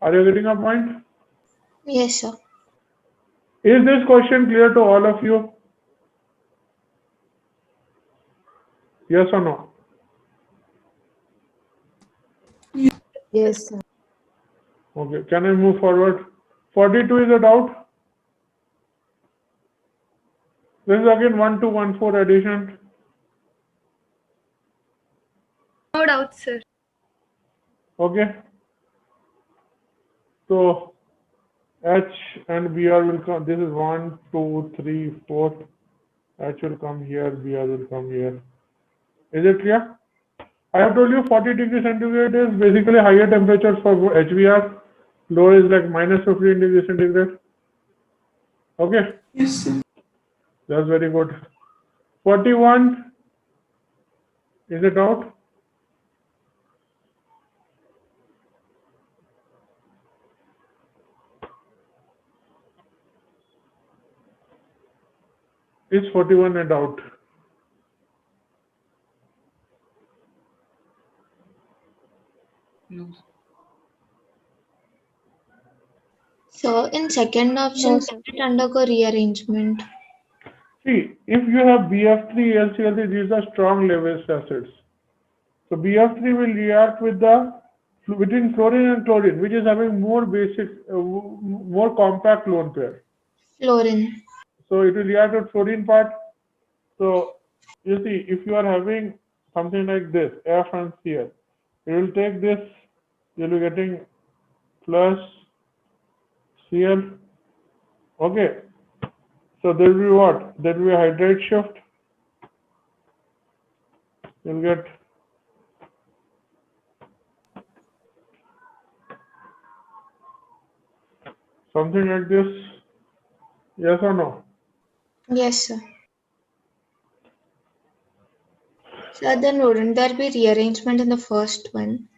Are you getting a point? Yes, sir. Is this question clear to all of you? Yes or no? Yes, sir. Okay, can I move forward? 42 is a doubt. This is again 1 to 1 4 addition. No doubt, sir. Okay. So H and Br will come. This is 1, 2, 3, 4. H will come here, Br will come here. Is it clear? I have told you 40 degrees centigrade is basically higher temperatures for HBr. Lower is like minus 15 degrees centigrade. Okay, Yes, sir. that's very good. 41, is it out? Is 41 a doubt? No. So in second option, No, does sir. it undergo rearrangement? See, if you have BF3, LCL3, these are strong Lewis acids. So BF3 will react with between fluorine and chlorine, which is having more basic, more compact lone pair. Fluorine. So it will react with fluorine part. So you see, if you are having something like this, F and Cl, you will take this, you will be getting plus Cl. Okay. So there will be what? There will be a hydride shift. You'll get something like this. Yes or no? Yes, sir. So then wouldn't there be rearrangement in the first one?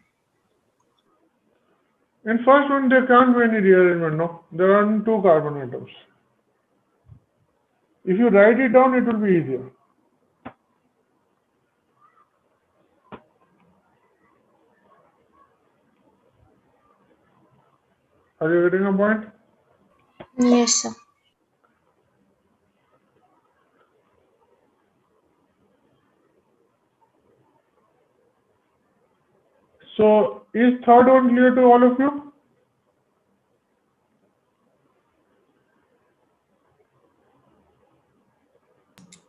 In first one, there can't be any rearrangement, no? There are only two carbon atoms. If you write it down, it will be easier. Are you getting a point? Yes, sir. So, is third one clear to all of you?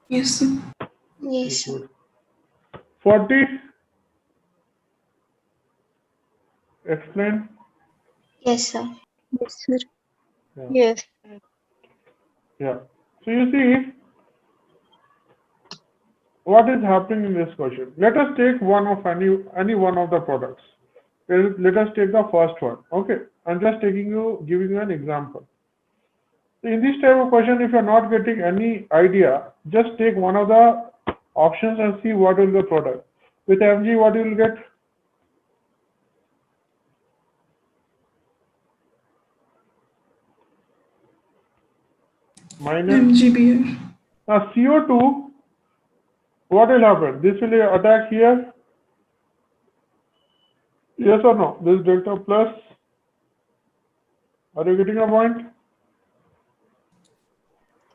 Yes, sir. Yes, sir. Good. 40, explain. Yes, sir. Yes, sir. Yeah. Yes. Yeah. So you see what is happening in this question. Let us take one of any one of the products. Let us take the first one. Okay. I'm just giving you an example. So in this type of question, if you're not getting any idea, just take one of the options and see what will the product. With MG, what you will get? Minus. MGBR. Now CO2, what will happen? This will attack here. Yes or no? This delta plus. Are you getting a point?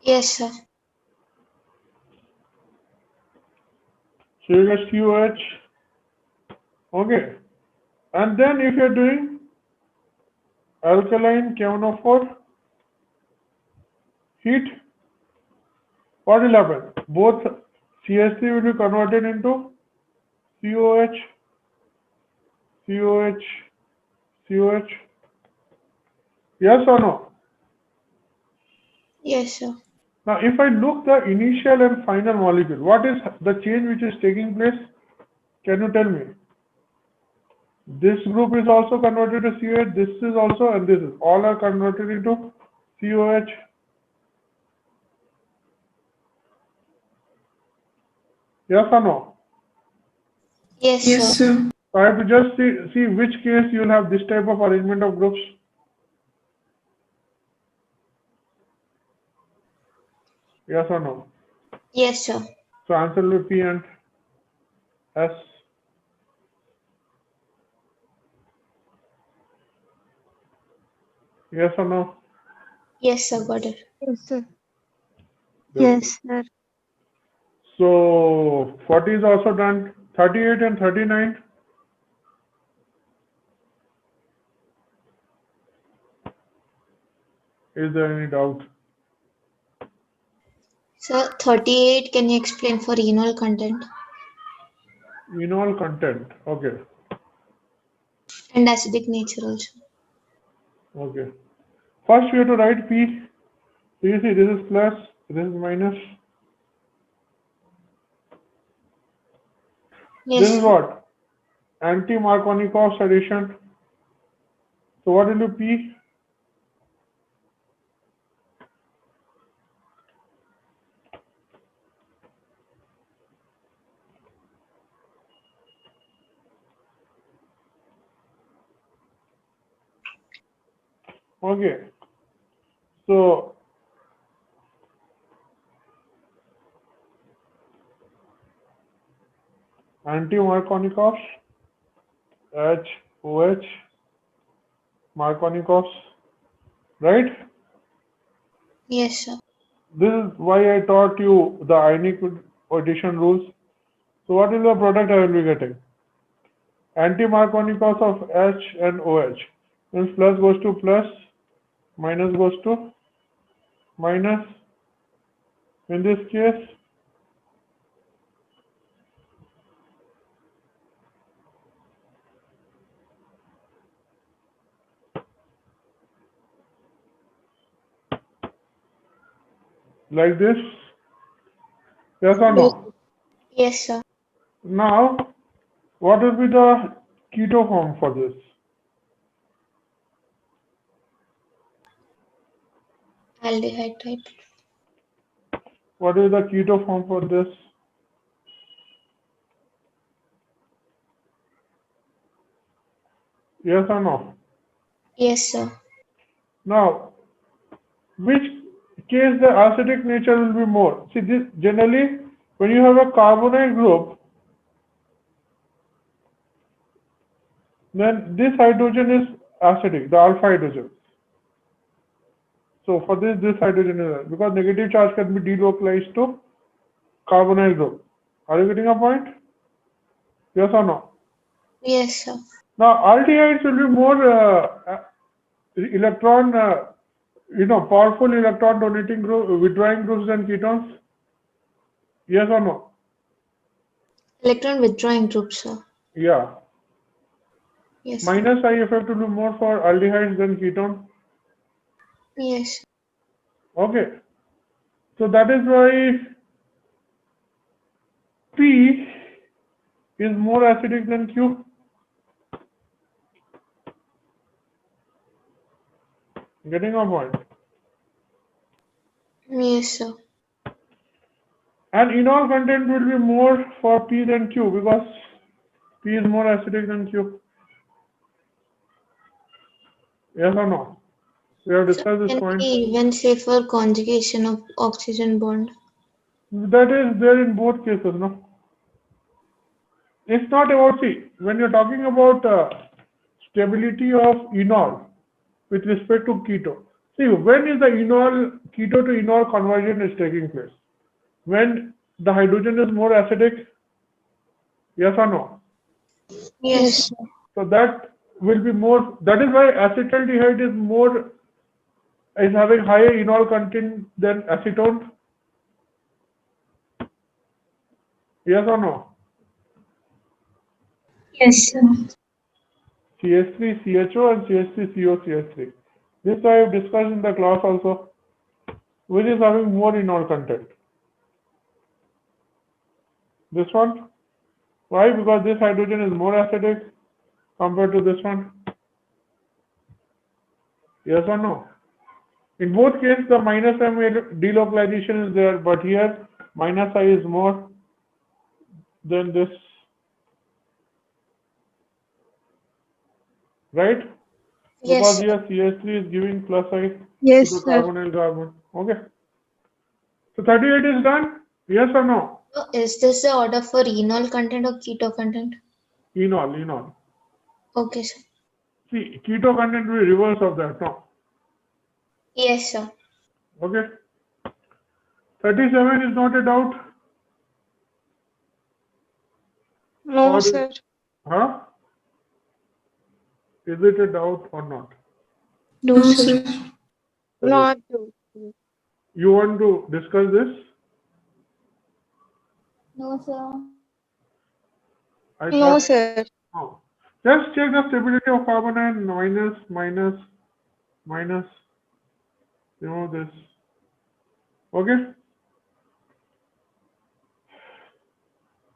Yes, sir. So you get COH. Okay. And then if you're doing alkaline KMNO4 heat, what will happen? Both CH3 will be converted into COH, COH, COH. Yes or no? Yes, sir. Now, if I look the initial and final molecule, what is the change which is taking place? Can you tell me? This group is also converted to COH, this is also, and this is. All are converted into COH. Yes or no? Yes, Yes, sir. sir. So I have to just see which case you will have this type of arrangement of groups. Yes or no? Yes, sir. So answer will be P and S. Yes or no? Yes, sir. Got it. Yes, sir. Good. Yes, sir. So 40 is also done. 38 and 39. Is there any doubt? Sir, 38, can you explain for enol content Enol content. Okay. and acidic nature also? Okay. First we have to write P. So you see this is plus, this is minus. Yes, This is sir. what? Anti-Markovnikov addition. So what will be P? Okay. So anti-Markovnikov, H, OH, Markovnikovs, right? Yes, sir. This is why I taught you the ionic addition rules. So what is the product I will be getting? Anti-Markovnikovs of H and OH. Means plus goes to plus, minus goes to minus. In this case, like this. Yes or no? Yes, sir. Now, what will be the keto form for this? Aldehyde type. What is the keto form for this? Yes or no? Yes, sir. Now, which case the acidic nature will be more? See, this generally, when you have a carbonyl group, then this hydrogen is acidic, the alpha hydrogen. So for this hydrogen is because negative charge can be delocalized to carbonyl group. Are you getting a point? Yes or no? Yes, sir. Now aldehydes will be more electron, powerful electron donating group, withdrawing groups than ketones. Yes or no? Electron withdrawing group, sir. Yeah. Yes, sir. Minus I effect will be more for aldehydes than ketone. Yes. Okay. So that is why P is more acidic than Q. Getting a point. Yes, sir. And enol content will be more for P than Q because P is more acidic than Q. Yes or no? We have So discussed this can point. we even say for conjugation of oxygen bond? That is there in both cases, no? It's not about, see, when you're talking about stability of enol with respect to keto. See, when is the enol, keto to enol conversion is taking place? When the hydrogen is more acidic? Yes or no? Yes. So that will be more, that is why acetaldehyde is more, is having higher enol content than acetone. Yes or no? Yes, sir. CH3, CHO and CH3, CO, CH3. This I have discussed in the class also, which is having more enol content. This one, why? Because this hydrogen is more acidic compared to this one. Yes or no? In both cases, the minus M delocalization is there, but here minus I is more than this, right? Because Yes. here CH3 is giving plus I to Yes, the sir. carbonyl carbon. Okay. So 38 is done. Yes or no? So is this the order for enol content or keto content? Enol, enol. Okay, sir. See, keto content will be reverse of that. No. Yes, sir. Okay. 37 is not a doubt. No, Or sir. huh? Is it a doubt or not? No, No, sir. sir. Not. You want to discuss this? No, sir. I No, thought sir. no. Just check the stability of carbon and minus. Remove this. Okay.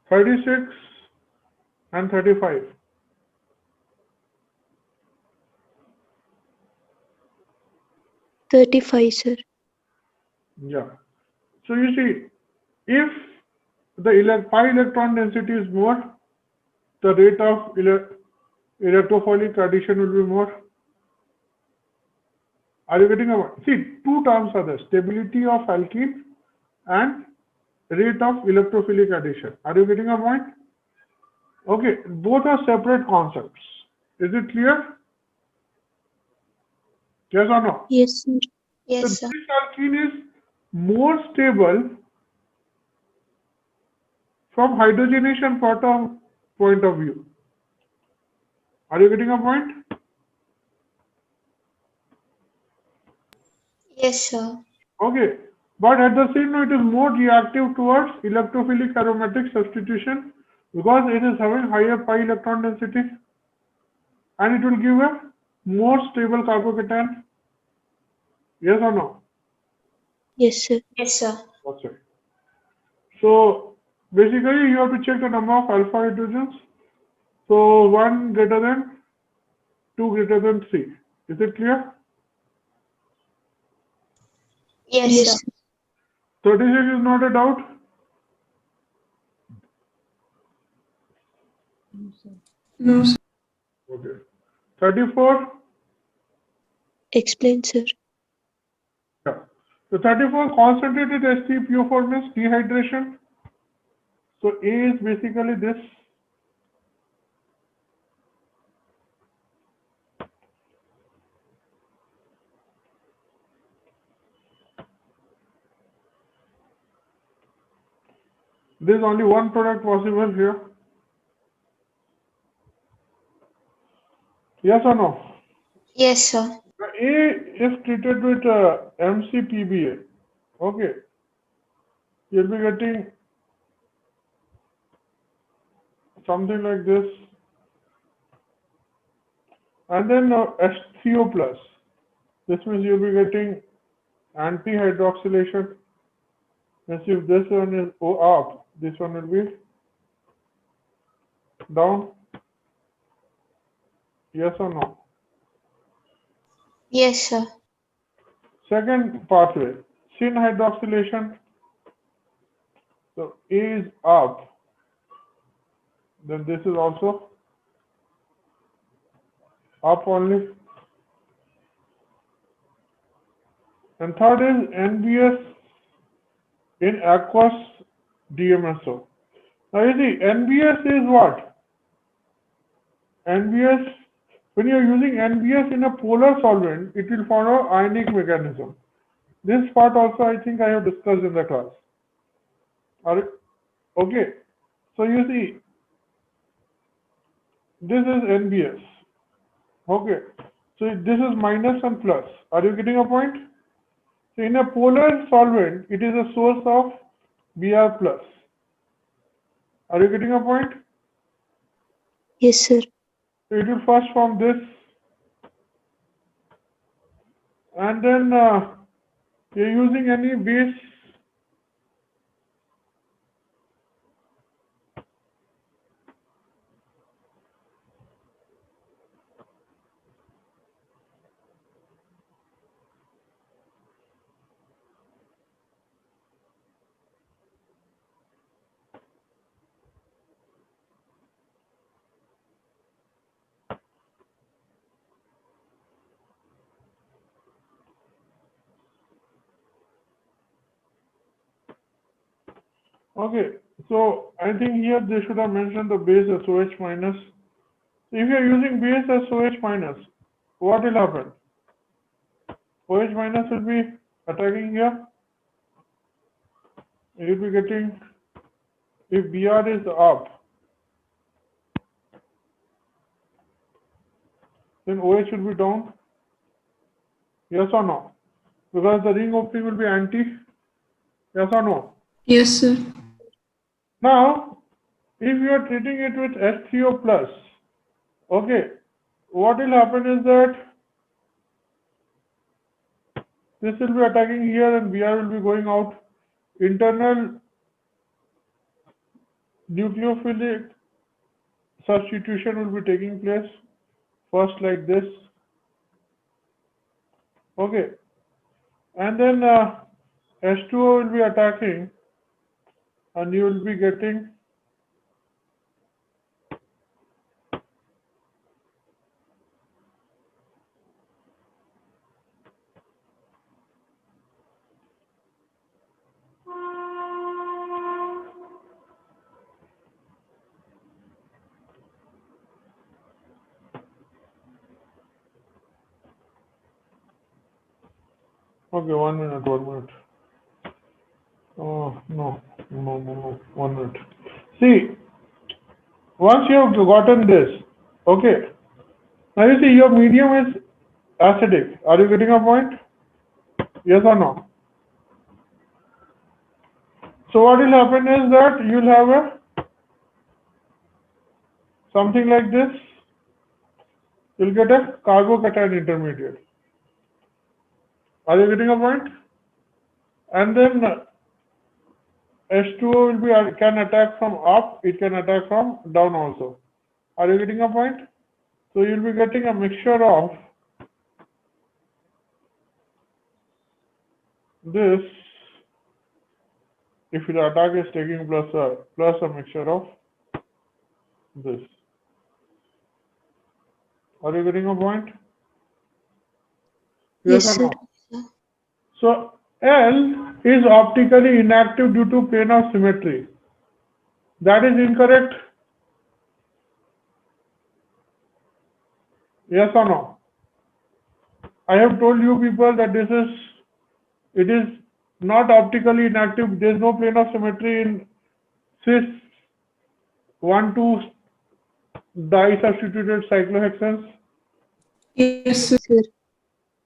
36 and 35. 35, sir. Yeah. So you see, if the pi electron density is more, the rate of electrophilic addition will be more. Are you getting a point? See, two terms are there: stability of alkene and rate of electrophilic addition. Are you getting a point? Okay, both are separate concepts. Is it clear? Yes or no? Yes, sir. So Yes, this sir. alkene is more stable from hydrogenation point of view. Are you getting a point? Yes, sir. Okay. But at the same time, it is more reactive towards electrophilic aromatic substitution because it is having higher pi electron density and it will give a more stable carbocation. Yes or no? Yes, sir. Yes, sir. That's right. So basically, you have to check the number of alpha hydrogens. So 1 greater than 2 greater than 3. Is it clear? Yes, Yes, sir. sir. 36 is not a doubt. No, sir. Okay. 34. Explain, sir. Yeah. So 34 concentrated StPO4 means dehydration. So A is basically this. There is only one product possible here. Yes or no? Yes, sir. The A is treated with MCPBA. Okay. You'll be getting something like this, and then HCO plus. This means you'll be getting anti-hydroxylation. Means if this one is up, this one will be down. Yes or no? Yes, sir. Second pathway, syn hydroxylation. So A is up, then this is also up only. And third is NBS in aqueous DMSO. Now you see, NBS is what? NBS, when you are using NBS in a polar solvent, it will follow ionic mechanism. This part also I think I have discussed in the class. Okay, so you see, this is NBS. Okay, so this is minus and plus. Are you getting a point? So in a polar solvent, it is a source of Br plus. Are you getting a point? Yes, sir. So it will first form this, and then you're using any base. Okay, so I think here they should have mentioned the base SOH minus. If you are using base SOH minus, what will happen? OH minus will be attacking here. You will be getting, if Br is up, then OH will be down. Yes or no? Because the ring opening will be anti. Yes or no? Yes, sir. Now, if you are treating it with H3O plus, okay, what will happen is that this will be attacking here and Br will be going out. Internal nucleophilic substitution will be taking place. First like this. Okay. And then H2O will be attacking and you will be getting okay, 1 minute, 1 minute. Oh, no, 1 minute. See, once you have gotten this, okay, now you see your medium is acidic. Are you getting a point? Yes or no? So what will happen is that you will have a something like this. You'll get a carbocation intermediate. Are you getting a point? And then H2O will be can attack from up, it can attack from down also. Are you getting a point? So you'll be getting a mixture of this. If the attack is taking plus a mixture of this. Are you getting a point? Yes, or sir. no? So L is optically inactive due to plane of symmetry. That is incorrect. Yes or no? I have told you people that it is not optically inactive. There is no plane of symmetry in cis 1,2 disubstituted cyclohexanes. Yes, sir. Sir.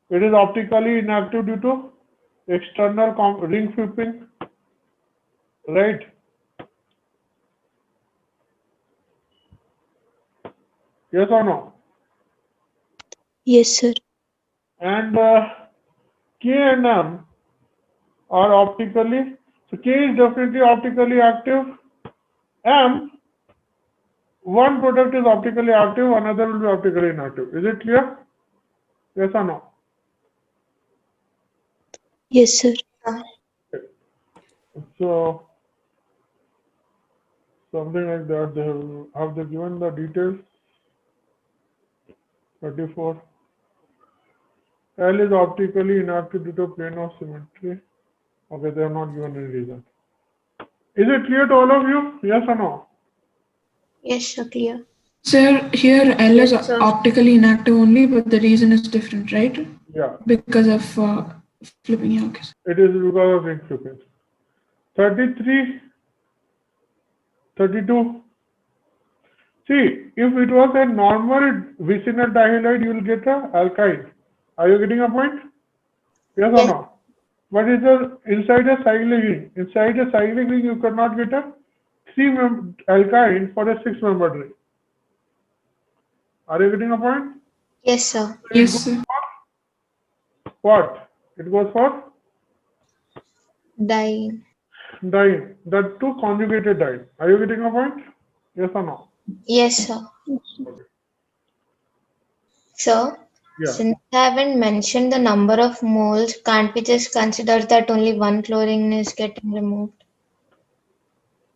It is optically inactive due to external ring flipping, right? Yes or no? Yes, sir. And K and M are optically, so K is definitely optically active. M, one product is optically active, another will be optically inactive. Is it clear? Yes or no? Yes, sir. So something like that. Have they given the details? 34. L is optically inactive due to plane of symmetry. Okay, they have not given any reason. Is it clear to all of you? Yes or no? Yes, sir, clear. Sir, here L is Yes, sir. optically inactive only, but the reason is different, right? Yeah, Because of flipping. Yeah, okay. it is because of ring frequency. 33, 32. See, if it was a normal vicinal dihalide, you will get a alkyne. Are you getting a point? Yes or Yes. no? But it's inside a cyclic ring. Inside a cyclic ring, you cannot get a 3-member alkyne for a 6-membered ring. Are you getting a point? Yes, sir. So it Yes, goes sir. for what? It goes for Dying. diene. That two conjugated diene. Are you getting a point? Yes or no? Yes, sir. Sir, Yeah. since I haven't mentioned the number of moles, can't we just consider that only one chlorine is getting removed?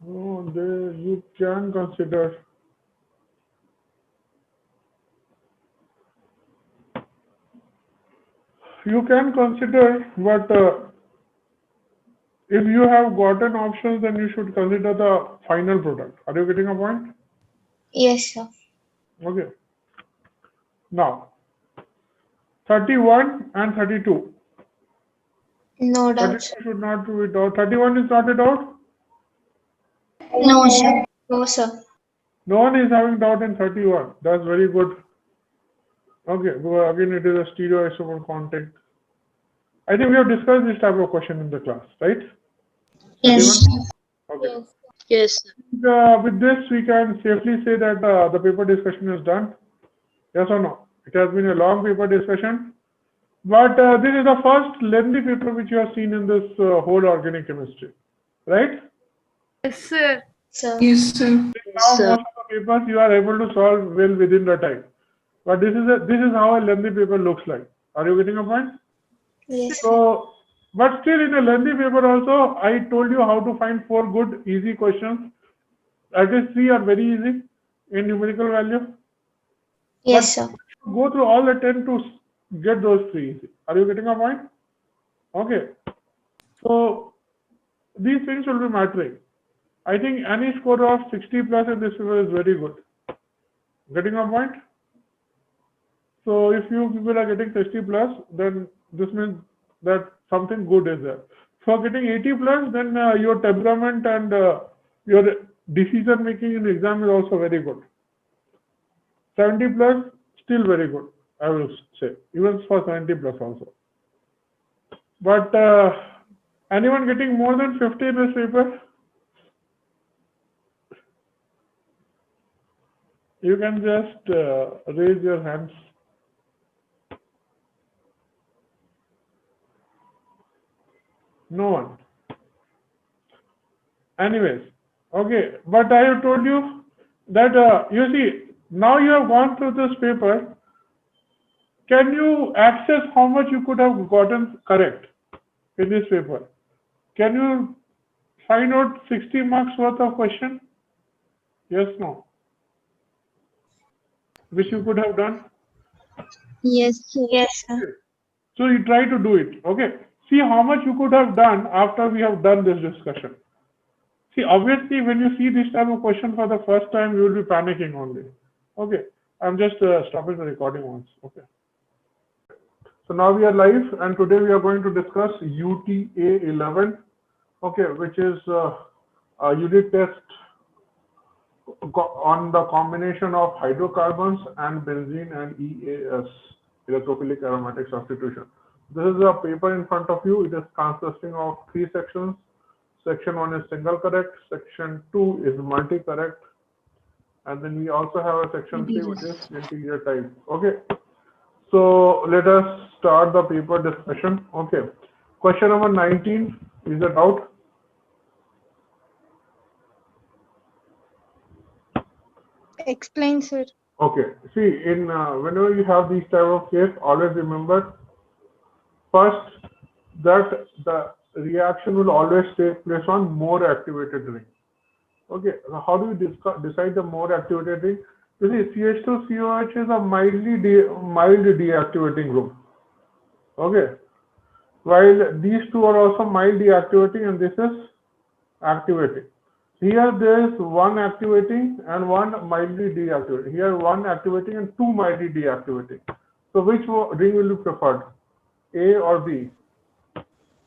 Oh, you can consider. You can consider, but if you have gotten options, then you should consider the final product. Are you getting a point? Yes, sir. Okay. Now, 31 and 32. No 32 doubt, sir. should not be doubt. 31 is not a doubt. No, sir. No, sir. No one is having doubt in 31. That's very good. Okay, because again, it is a stereoisomer contact. I think we have discussed this type of question in the class, right? Yes. 31? Okay. Yes, sir. With this, we can safely say that the paper discussion is done. Yes or no? It has been a long paper discussion, but this is the first lengthy paper which you have seen in this whole organic chemistry, right? Yes, sir. Sir. Yes, sir. Now most of the papers you are able to solve well within the time, but this is how a lengthy paper looks like. Are you getting a point? Yes. So, but still in a lengthy paper also, I told you how to find 4 good easy questions. At least 3 are very easy in numerical value. Yes, But sir. go through all the 10 to get those 3 easy. Are you getting a point? Okay. So these things will be mattering. I think any score of 60 plus in this paper is very good. Getting a point? So if you people are getting 60 plus, then this means that something good is there. For getting 80 plus, then your temperament and your decision making in the exam is also very good. 70 plus, still very good, I will say, even for 70 plus also. But anyone getting more than 50 in this paper? You can just raise your hands. No one. Anyways, okay, but I have told you that you see, now you have gone through this paper. Can you access how much you could have gotten correct in this paper? Can you find out 60 marks worth of question? Yes, no. Which you could have done? Yes, sir. Yes, sir. So you try to do it. Okay. See how much you could have done after we have done this discussion. See, obviously, when you see this type of question for the first time, you will be panicking only. Okay. I'm just stopping the recording once. Okay. So now we are live, and today we are going to discuss UTA 11. Okay, which is a unit test on the combination of hydrocarbons and benzene and EAS, electrophilic aromatic substitution. This is a paper in front of you. It is consisting of 3 sections. Section 1 is single correct, section 2 is multi correct, And then we also have a section 3, which is integer type. Okay. So let us start the paper discussion. Okay. Question number 19. Is it out? Explain, sir. Okay. See, in whenever you have these type of case, always remember first that the reaction will always take place on more activated ring. Okay. So how do you decide the more activated ring? You see, CH2COH is a mild deactivating group. Okay. While these two are also mild deactivating, and this is activating. Here there is one activating and one mildly deactivating. Here one activating and two mildly deactivating. So which ring will you prefer? A or B?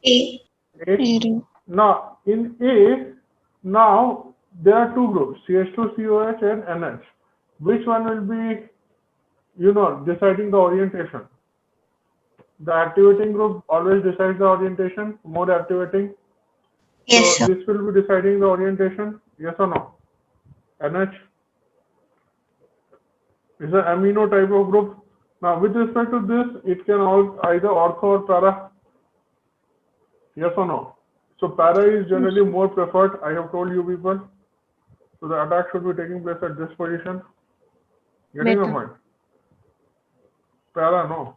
A. A. Now in A, now there are two groups, CH2COH and NH. Which one will be, deciding the orientation? The activating group always decides the orientation, more activating. Yes, So sir. this will be deciding the orientation, yes or no? NH is an amino type of group. Now with respect to this, it can either ortho or para, yes or no? So para is generally more preferred, I have told you people. So the attack should be taking place at this position. Getting a point? Para, no.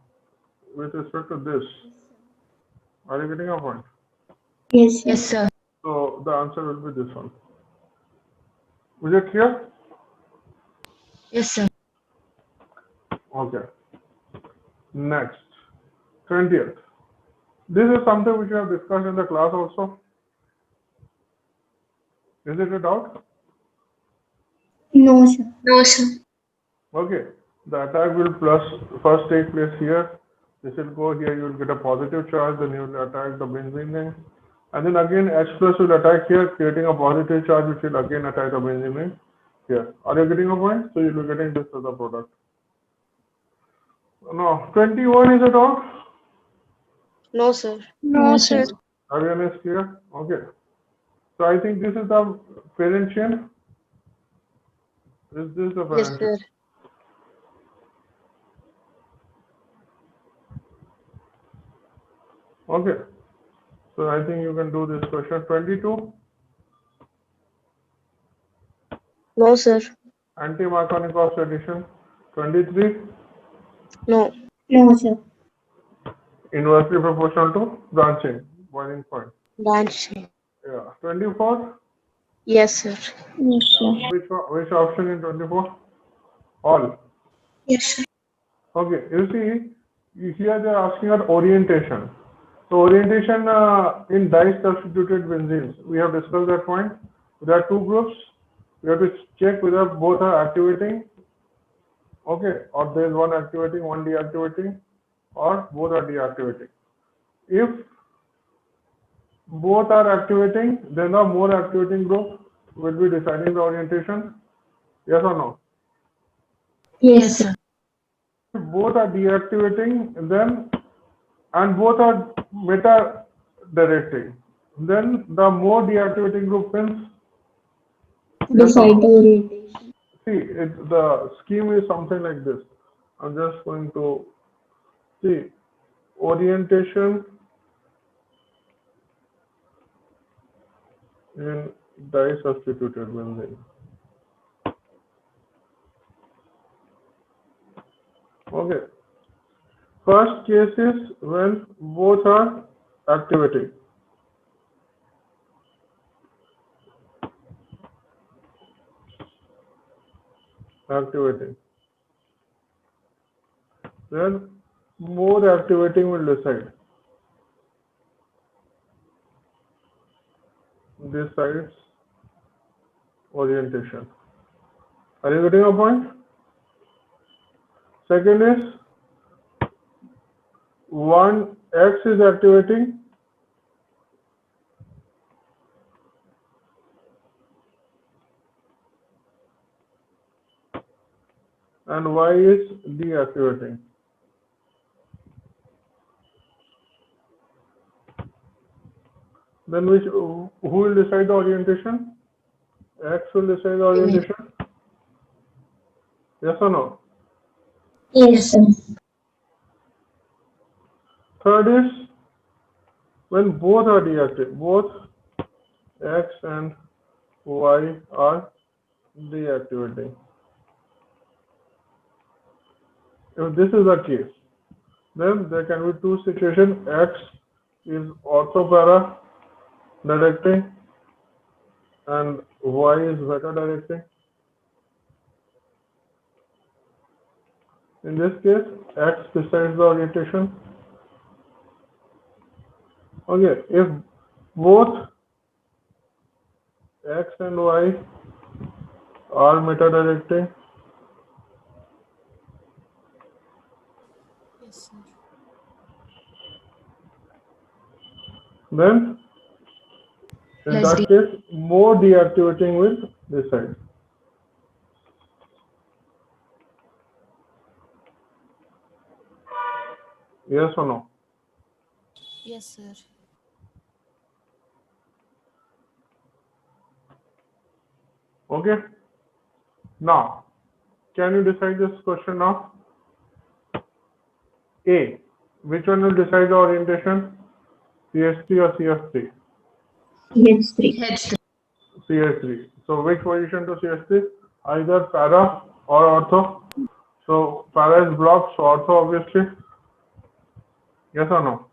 With respect to this, are you getting a point? Yes, sir. Yes, sir. So the answer will be this one. Is it clear? Yes, sir. Okay. Next, 20th. This is something which we have discussed in the class also. Is it a doubt? No, sir. No, sir. Okay. The attack will first take place here. This will go here. You will get a positive charge. Then you will attack the benzene ring. And then again H plus will attack here, creating a positive charge, which will again attack the benzene ring here. Are you getting a point? So you will be getting this as a product. No. 21 is it all? No, sir. No, sir. Everyone is clear? Okay. So I think this is the parent chain. Is this the Yes, parent sir. chain? Okay. So I think you can do this question. 22, No, sir. anti-Markovnikov addition. 23, No. No, sir. inversely proportional to branching, boiling point. Branch. Yeah. 24, Yes, sir. Yes, sir. which option in 24? All. Yes, sir. Okay. You see, here they are asking about orientation. So orientation in di-substituted benzenes, we have discussed that point. There are two groups. We have to check whether both are activating, okay, or there is one activating, one deactivating, or both are deactivating. If both are activating, then the more activating group will be deciding the orientation. Yes or no? Yes, sir. If both are deactivating, then and both are meta directing, then the more deactivating group wins. Yes or Decide no? the orientation. See, the scheme is something like this. I'm just going to see orientation in di-substituted benzene. Okay. First case is when both are activating. Then more activating will decide. Decides orientation. Are you getting a point? Second is one X is activating and Y is deactivating. Then who will decide the orientation? X will decide the orientation. Yes or no? Yes, sir. Third is when both are deactivated, both X and Y are deactivating. If this is the case, then there can be two situations. X is orthopara directing and Y is beta directing. In this case, X decides the orientation. Okay, if both X and Y are meta directing, Yes, sir. then in that case, more deactivating will decide. Yes or no? Yes, sir. Okay. Now, can you decide this question now? A. Which one will decide the orientation? CH3 or CF3? CH3. CH3. So which position to CH3? Either para or ortho. So para is blocked, so ortho obviously. Yes or no?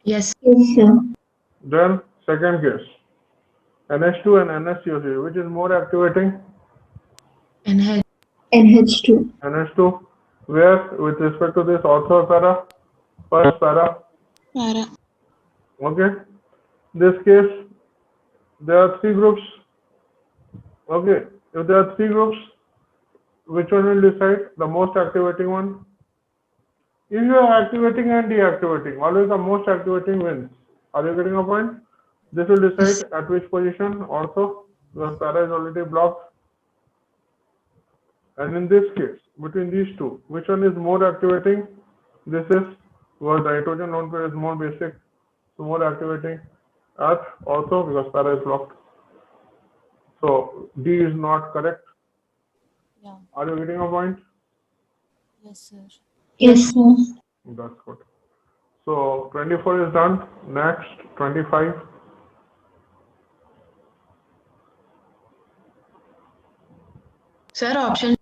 Yes, sir. Then second case. NH2 and NSCO3. Which is more activating? NH2. NH2. Where with respect to this ortho or para? First para. Para. Okay. This case, there are three groups. Okay. If there are three groups, which one will decide? The most activating one. If you are activating and deactivating, always the most activating wins. Are you getting a point? This will decide at which position ortho, because para is already blocked. And in this case, between these two, which one is more activating? This is where the nitrogen lone pair is more basic, so more activating at ortho because para is blocked. So D is not correct. Yeah. Are you getting a point? Yes, sir. Yes, sir. That's good. So 24 is done. Next, 25. Sir, option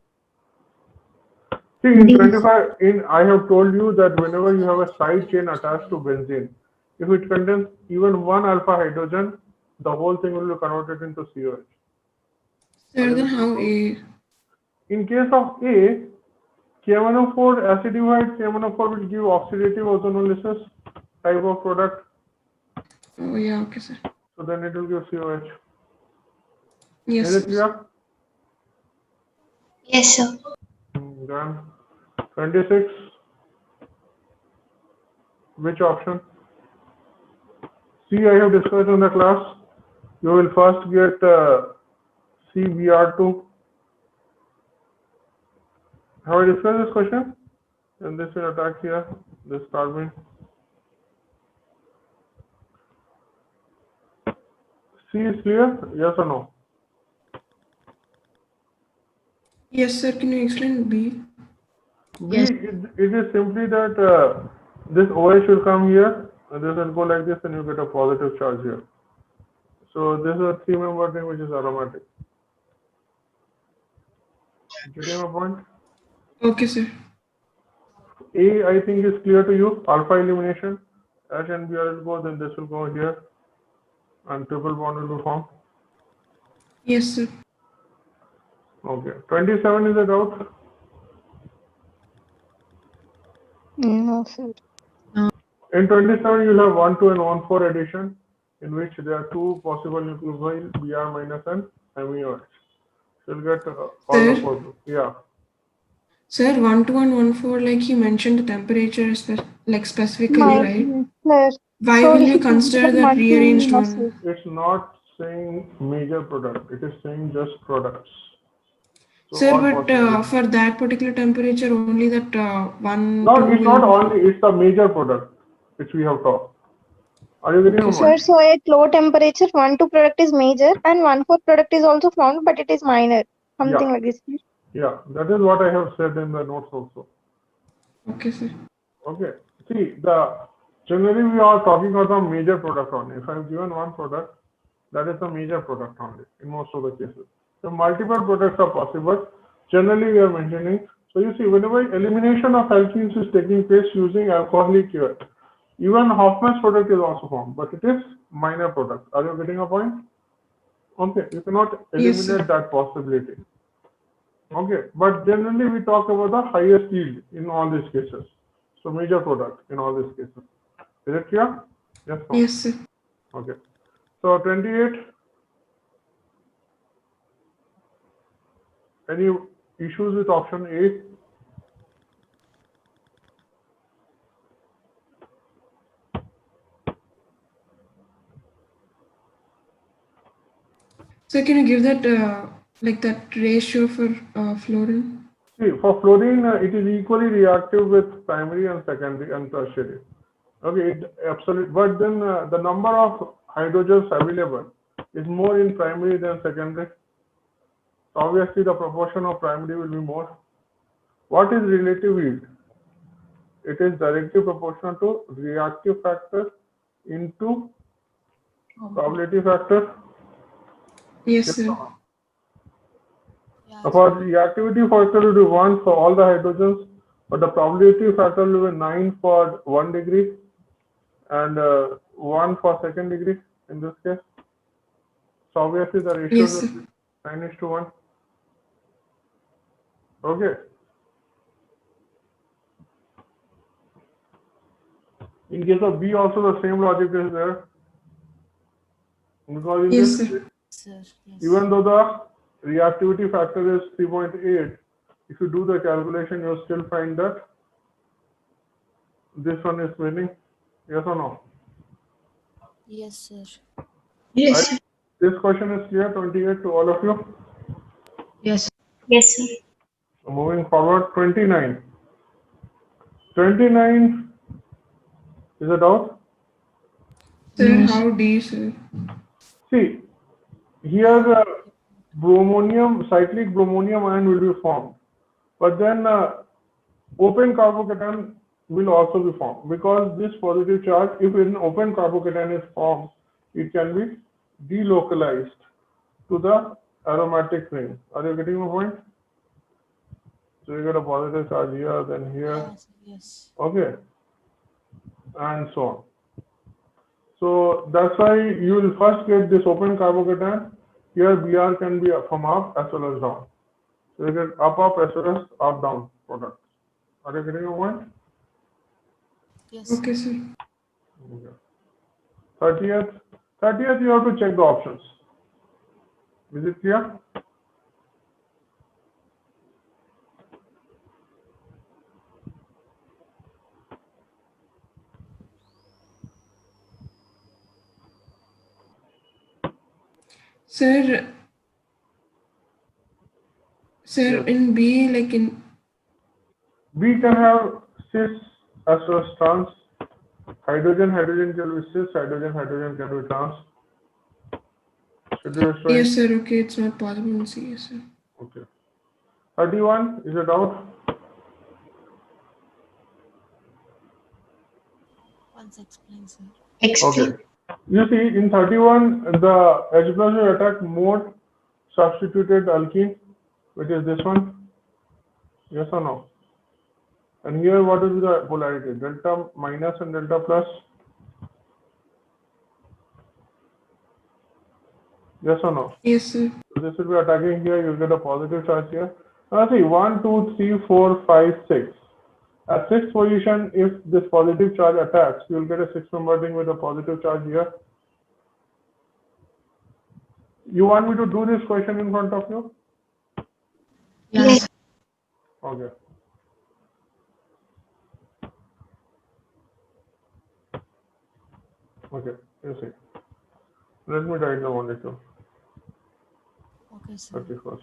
See, in 25, I have told you that whenever you have a side chain attached to benzene, if it contains even one alpha hydrogen, the whole thing will be converted into COH. Sir, then how A? In case of A, KMnO4 acidified KMnO4 will give oxidative ozonolysis type of product. Oh, yeah, okay, sir. So then it will give COH. Yes, Is it sir. clear? Yes, sir. Then 26. Which option? C I have discussed in the class. You will first get CBr2. Have I discussed this question? And this will attack here, this carbon. C is clear? Yes or no? Yes, sir. Can you explain B? B, it is simply that this OH will come here, and this will go like this, and you get a positive charge here. So this is a three-member thing which is aromatic. Getting a point? Okay, sir. A, I think, is clear to you. Alpha elimination. H and Br will go, then this will go here, and triple bond will be formed. Yes, sir. Okay. 27 is a doubt. No, sir. In 27, you'll have 1, 2, and 1, 4 addition, in which there are two possible nucleophile, Br minus and MeOH. So you'll get all the Sir? four groups. Yeah. Sir, 12114, like he mentioned the temperature specifically, right? Sir. Why So will he you consider the monthly rearranged must one? It's not saying major product. It is saying just products. So Sir, all but possible. for that particular temperature, only that one, No, two it's not will... only, it's the major product which we have taught. Are you getting Okay, a sir. Sir, point? so at low temperature, 1,2 product is major and 1,4 product is also found, but it is minor. Something Yeah. like this. Yeah, that is what I have said in the notes also. Okay, sir. Okay. See, generally we are talking about a major product only. If I've given one product, that is a major product only in most of the cases. So multiple products are possible. Generally we are mentioning. So you see, whenever elimination of alkenes is taking place using alcoholic cure, even Hoffman's product is also formed, but it is minor product. Are you getting a point? Okay, you cannot Yes, sir. eliminate that possibility. Okay, but generally we talk about the highest yield in all these cases. So major product in all these cases. Is it clear? Yes, no? Yes, sir. Okay. So 28, any issues with option A? So can you give that like that ratio for fluorine? See, for fluorine, it is equally reactive with primary and secondary and tertiary. Okay, absolutely. But then the number of hydrogens available is more in primary than secondary. Obviously, the proportion of primary will be more. What is relative yield? It is directly proportional to reactive factor into probability factor. Yes, Yes, sir. or no? For reactivity factor will be 1 for all the hydrogens, but the probability factor will be 9 for 1 degree and 1 for second degree in this case. So obviously the ratios Yes, will sir. be 9:1. Okay. In case of B also the same logic is there. Because in Yes, this sir. case, even though the reactivity factor is 3.8, if you do the calculation, you'll still find that this one is winning. Yes or no? Yes, sir. I, Yes. this question is clear, 28 to all of you. Yes. Yes, sir. So moving forward, 29. 29 is a doubt. Sir, No, how D, sir? See, here bromonium, cyclic bromonium ion will be formed. But then open carbocation will also be formed because this positive charge, if an open carbocation is formed, it can be delocalized to the aromatic ring. Are you getting my point? So you get a positive charge here, then here, Yes. okay, and so on. So that's why you will first get this open carbocation. Here Br can be from up as well as down. So you get up as well as up down product. Are you getting my point? Yes. Okay, sir. Okay. 30th, you have to check the options. Is it clear? Sir, Yes. in B, like in B can have cis as well as trans. Hydrogen can be cis, hydrogen can be trans. Should be showing. yes, sir. Okay, it's not possible in C, yes, sir. Okay. 31 is a doubt. Once explain, sir. Explain. Okay. You see, in 31, the H plus will attack more substituted alkene, which is this one. Yes or no? And here, what is the polarity? Delta minus and delta plus. Yes or no? Yes, sir. So this will be attacking here. You'll get a positive charge here. Now see, 1, 2, 3, 4, 5, 6. At sixth position, if this positive charge attacks, you'll get a six-membered ring with a positive charge here. You want me to do this question in front of you? Yes. Okay. Okay, you see. Let me write the molecule. Okay, sir. 31st.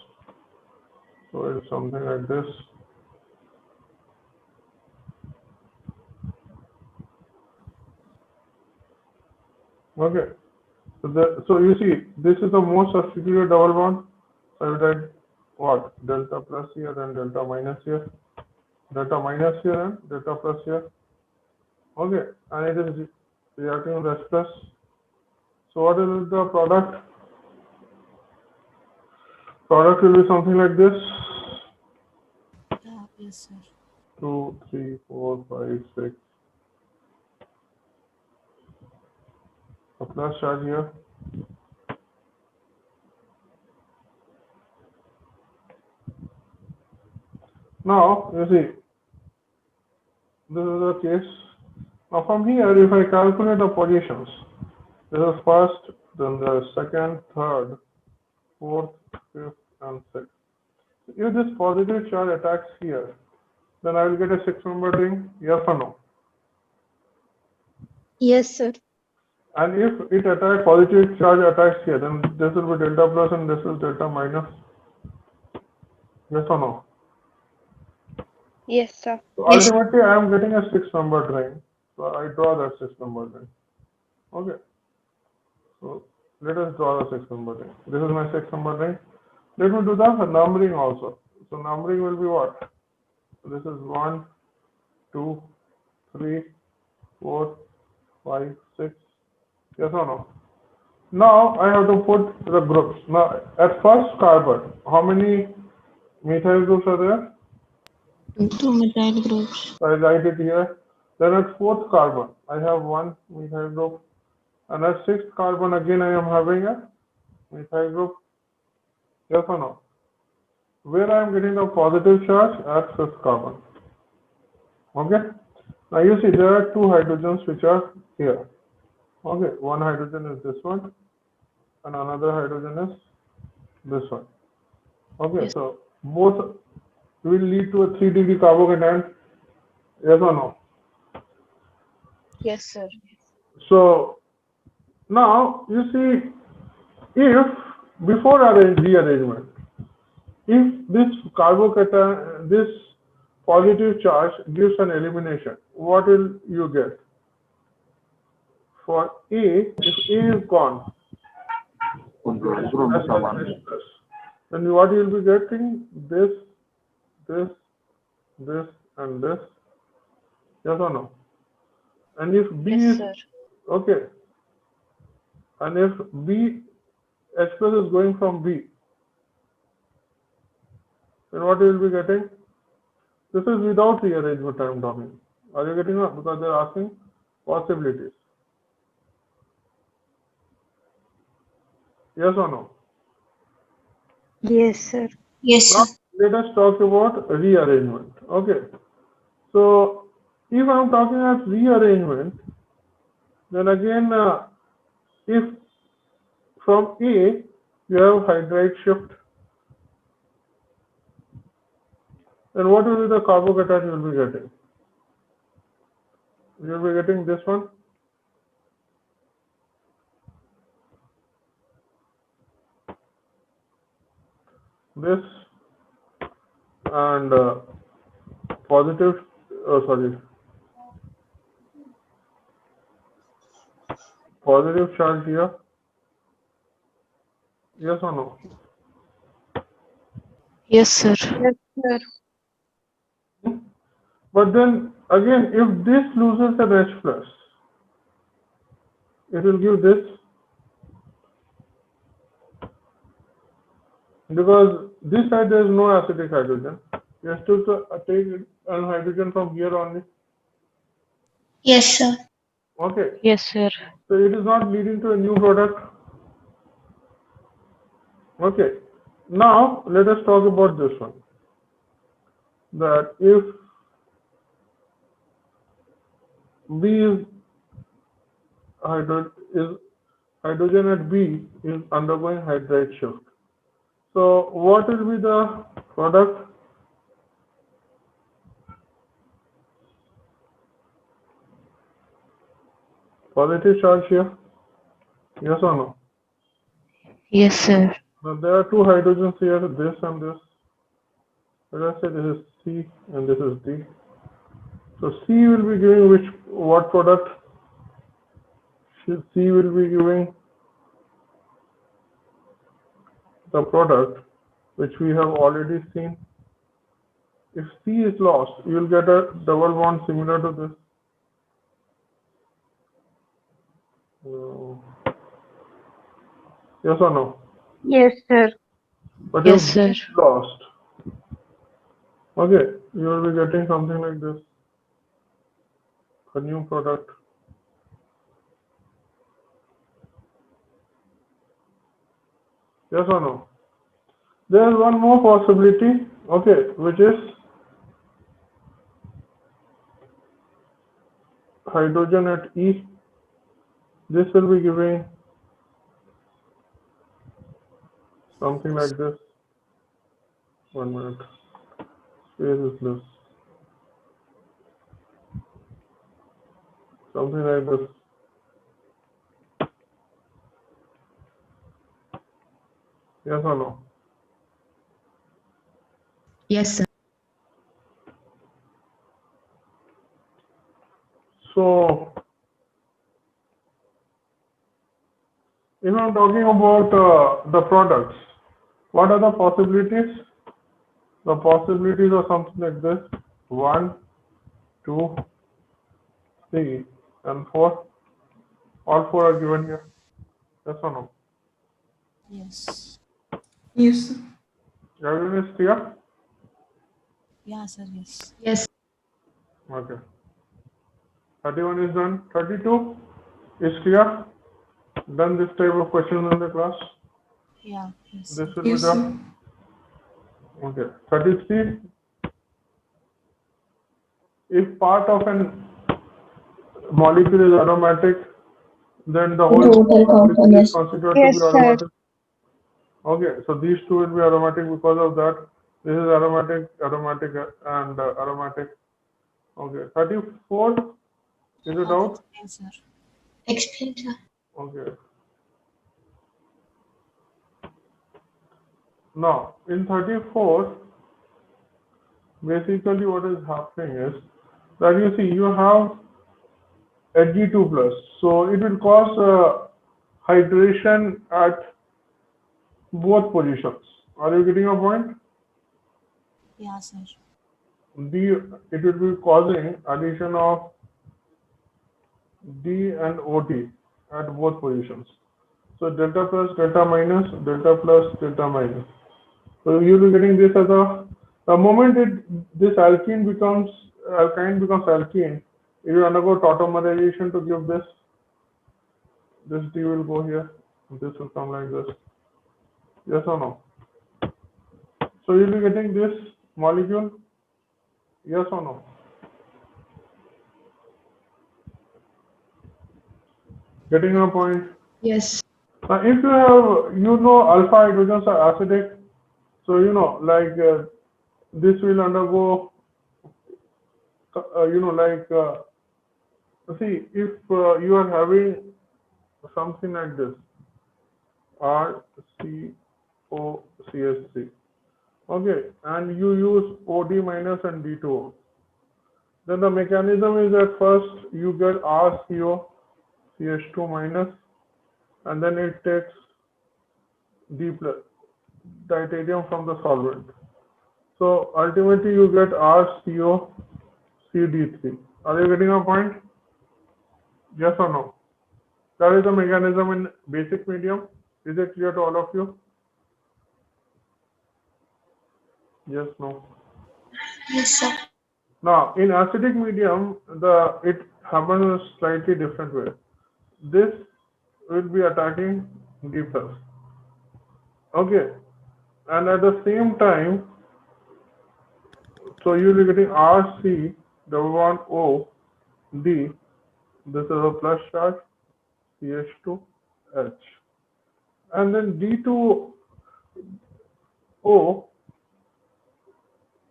So it's something like this. Okay. So you see, this is the most substituted double bond. So I will write what? Delta plus here and delta minus here. Delta minus here and delta plus here. Okay, and it is reacting with H plus. So what is the product? Product will be something like this. Yes, sir. 2, 3, 4, 5, 6. A plus charge here. Now, you see, this is the case. Now from here, if I calculate the positions, this is first, then the second, third, fourth, fifth, and sixth. If this positive charge attacks here, then I will get a 6-membered ring, yes or no? Yes, sir. And if it attacks, positive charge attacks here, then this will be delta plus and this is delta minus, yes or no? Yes, sir. So Yes. ultimately, I am getting a 6-membered ring. So I draw that 6-membered ring. Okay. So let us draw the 6-membered ring. This is my 6-membered ring. Let me do the numbering also. So numbering will be what? This is 1, 2, 3, 4, 5, 6. Yes or no? Now I have to put the groups. Now at first carbon, how many methyl groups are there? 2 methyl groups. So I write it here. Then at fourth carbon, I have 1 methyl group. And at sixth carbon, again I am having a methyl group. Yes or no? Where I am getting the positive charge at fifth carbon. Okay. Now you see there are 2 hydrogens which are here. Okay. One hydrogen is this one, and another hydrogen is this one. Okay. Yes. So both will lead to a 3-degree carbocation. Yes or no? Yes, sir. So now you see, if before rearrangement, if this carbocation, this positive charge gives an elimination, what will you get? For A, if A is gone, then what you will be getting? This, this, this, and this. Yes or no? And if B Yes, is sir. okay, and if B H plus is going from B, then what you will be getting? This is without rearrangement I am talking. Are you getting up? Because they are asking possibilities. Yes or no? Yes, sir. Yes, Now sir. let us talk about rearrangement. Okay. So if I am talking about rearrangement, then again, if from A you have hydride shift, then what will be the carbocation you will be getting? You will be getting this one. This and positive, positive charge here. Yes or no? Yes, sir. Yes, sir. But then again, if this loses an H plus, it will give this, because this side there is no acidic hydrogen. You have to take an hydrogen from here only. Yes, sir. Okay. Yes, sir. So it is not leading to a new product. Okay. Now let us talk about this one. That if B is hydrogen at B is undergoing hydride shift. So what will be the product? Positive charge here. Yes or no? Yes, sir. Now there are 2 hydrogens here, this and this. Let us say this is C and this is D. So C will be giving what product? C will be giving the product which we have already seen. If C is lost, you will get a double bond similar to this. Yes or no? Yes, sir. But Yes, if sir. B is lost, okay, you will be getting something like this, a new product. Yes or no? There is one more possibility, okay, which is hydrogen at E. This will be giving something like this. 1 minute. Space is this. Something like this. Yes or no? Yes, sir. So, if I'm talking about the products, what are the possibilities? The possibilities are something like this: 1, 2, 3, and 4. All 4 are given here. Yes or no? Yes. Yes, sir. Everyone is clear? Yeah, sir. Yes. Yes. Okay. 31 is done. 32 is clear. Done this type of questions in the class. Yeah. Yes. This will Yes, be the sir. okay. 33. If part of an molecule is aromatic, then the whole molecule is considered to be Yes, sir. aromatic. Okay, so these two will be aromatic because of that. This is aromatic, aromatic, and aromatic. Okay, 34. Is it out? Explain, sir. Explain, sir. Okay. Now, in 34, basically what is happening is that you see you have Hg2 plus. So it will cause hydration at both positions. Are you getting a point? Yeah, sir. It will be causing addition of D and OT at both positions. So delta plus, delta minus, delta plus, delta minus. So you will be getting this as the moment this alkene becomes alkyne becomes alkene, it will undergo tautomerization to give this. This D will go here. This will come like this. Yes or no? So you'll be getting this molecule. Yes or no? Getting a point. Yes. If you have, alpha hydrogens are acidic, so this will undergo, see, if you are having something like this, RCOCH3, okay, and you use OD minus and D2O, then the mechanism is that first you get RCOCH2 minus, and then it takes D plus deuterium from the solvent. So ultimately you get RCOCD3. Are you getting a point? Yes or no? That is the mechanism in basic medium. Is it clear to all of you? Yes, no. Yes, sir. Now in acidic medium, it happens in a slightly different way. This will be attacking D plus. Okay, and at the same time, so you'll be getting RC double bond O D. This is a plus charge, CH2H. And then D2O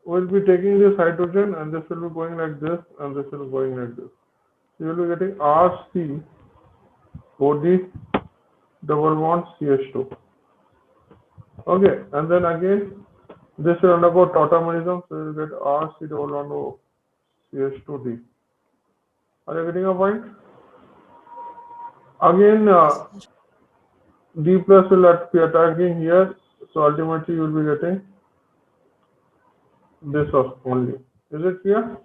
will be taking this hydrogen, and this will be going like this, and this will be going like this. So you'll be getting RC OD double bond CH2. Okay, and then again, this will undergo tautomerism, so you'll get RC double bond O CH2D. Are you getting a point? Again, D plus will be attacking here, So ultimately you will be getting this only. Is it clear?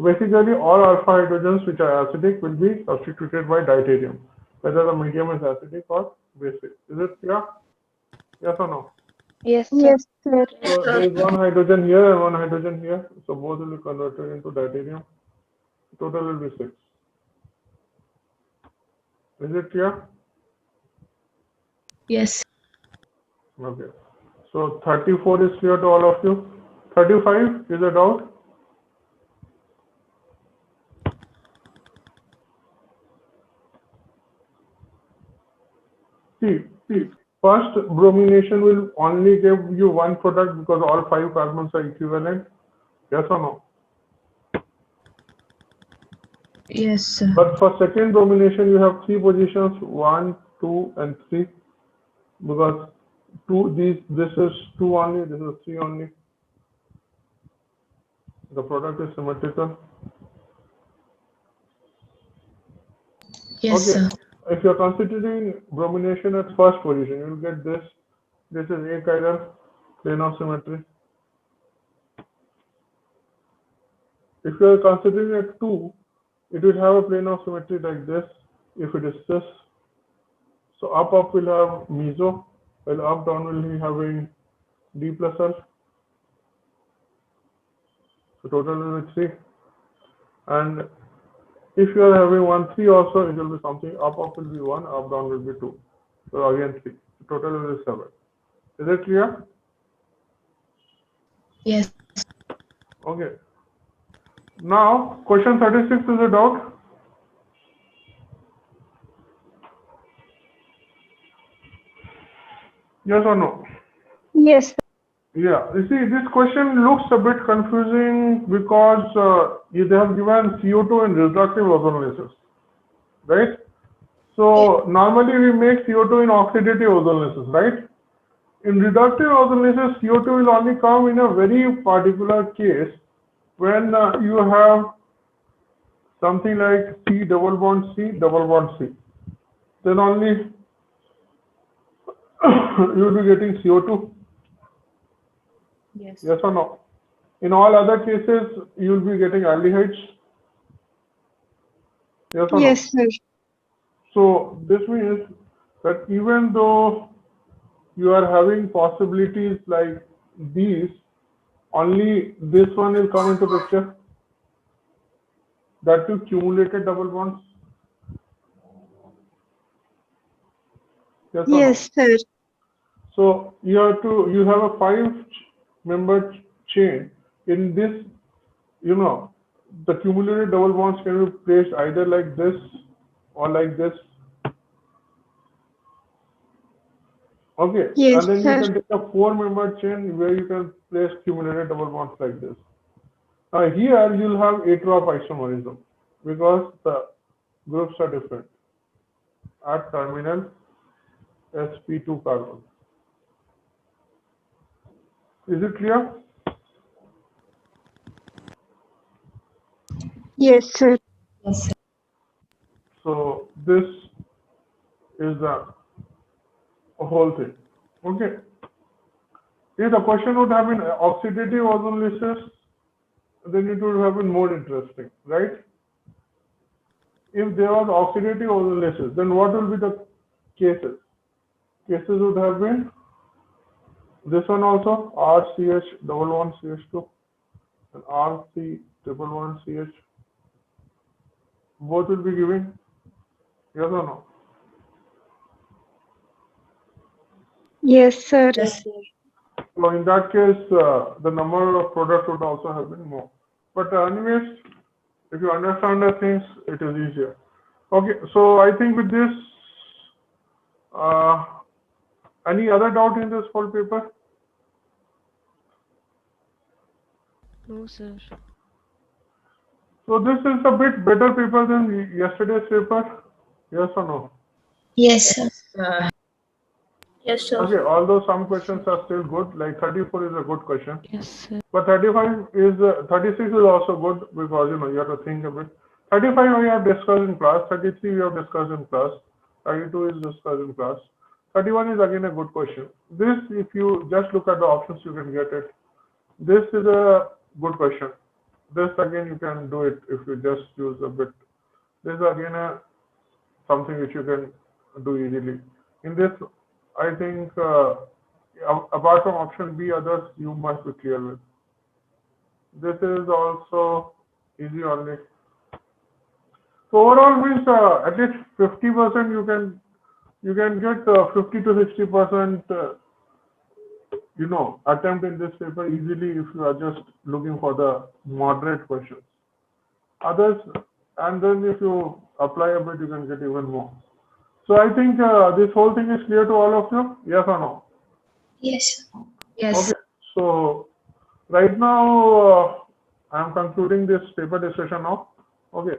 Basically, all alpha hydrogens which are acidic will be substituted by deuterium, whether the medium is acidic or basic. Is it clear? Yes or no? Yes, sir. Yes, sir. So there is one hydrogen here and one hydrogen here. So both will be converted into deuterium. Total will be 6. Is it clear? Yes. Okay. So 34 is clear to all of you. 35 is a doubt. See, first bromination will only give you one product because all 5 carbons are equivalent. Yes or no? Yes, sir. But for second bromination, you have 3 positions, 1, 2, and 3. Because this is 2 only, this is 3 only. The product is symmetrical. Yes, Okay. sir. If you're considering bromination at first position, you'll get this. This is achiral plane of symmetry. If you are considering at 2, it will have a plane of symmetry like this. If it is this, so up will have meso, while up down will be having D plus L. So total will be 3. And if you are having 1, 3 also, it will be something. Up will be 1, up down will be 2. So again 3. Total will be 7. Is it clear? Yes. Okay. Now, question 36 is a doubt. Yes or no? Yes, sir. Yeah. You see, this question looks a bit confusing because they have given CO2 in reductive ozonolysis, right? So normally we make CO2 in oxidative ozonolysis, right? In reductive ozonolysis, CO2 will only come in a very particular case when you have something like C double bond C double bond C. Then only you will be getting CO2. Yes. Yes or no? In all other cases, you will be getting aldehydes. Yes or no? Yes, sir. So this means that even though you are having possibilities like these, only this one will come into picture. That too cumulated double bonds. Yes or no? Yes, sir. So you have a 5-member chain. In this, the cumulated double bonds can be placed either like this or like this. Okay, Yes, and then you sir. can take a 4-member chain where you can place cumulated double bonds like this. Here you'll have atrop isomerism because the groups are different at terminal sp2 carbon. Is it clear? Yes, sir. Yes, sir. So this is the whole thing. Okay. If the question would have been oxidative ozonolysis, then it would have been more interesting, right? If there was oxidative ozonolysis, then what will be the cases? Cases would have been this one also, RCH double one CH2 and RC triple one CH. Both will be giving, yes or no? Yes, sir. Yes. So in that case, the number of products would also have been more. But anyways, if you understand the things, it is easier. Okay, so I think with this, any other doubt in this whole paper? No, sir. So this is a bit better paper than yesterday's paper, yes or no? Yes, sir. Yes, sir. Okay, although some questions are still good, like 34 is a good question. Yes, sir. But 36 is also good because you have to think a bit. 35 we have discussed in class, 33 we have discussed in class, 32 is discussed in class. 31 is again a good question. This, if you just look at the options, you can get it. This is a good question. This again, you can do it if you just use a bit. This is again something which you can do easily. In this, I think apart from option B, others you must be clear with. This is also easy only. So overall means at least 50% you can get 50 to 60% attempt in this paper easily if you are just looking for the moderate questions. Others, and then if you apply a bit, you can get even more. So I think this whole thing is clear to all of you. Yes or no? Yes. Yes. Okay. So right now I am concluding this paper discussion now. Okay.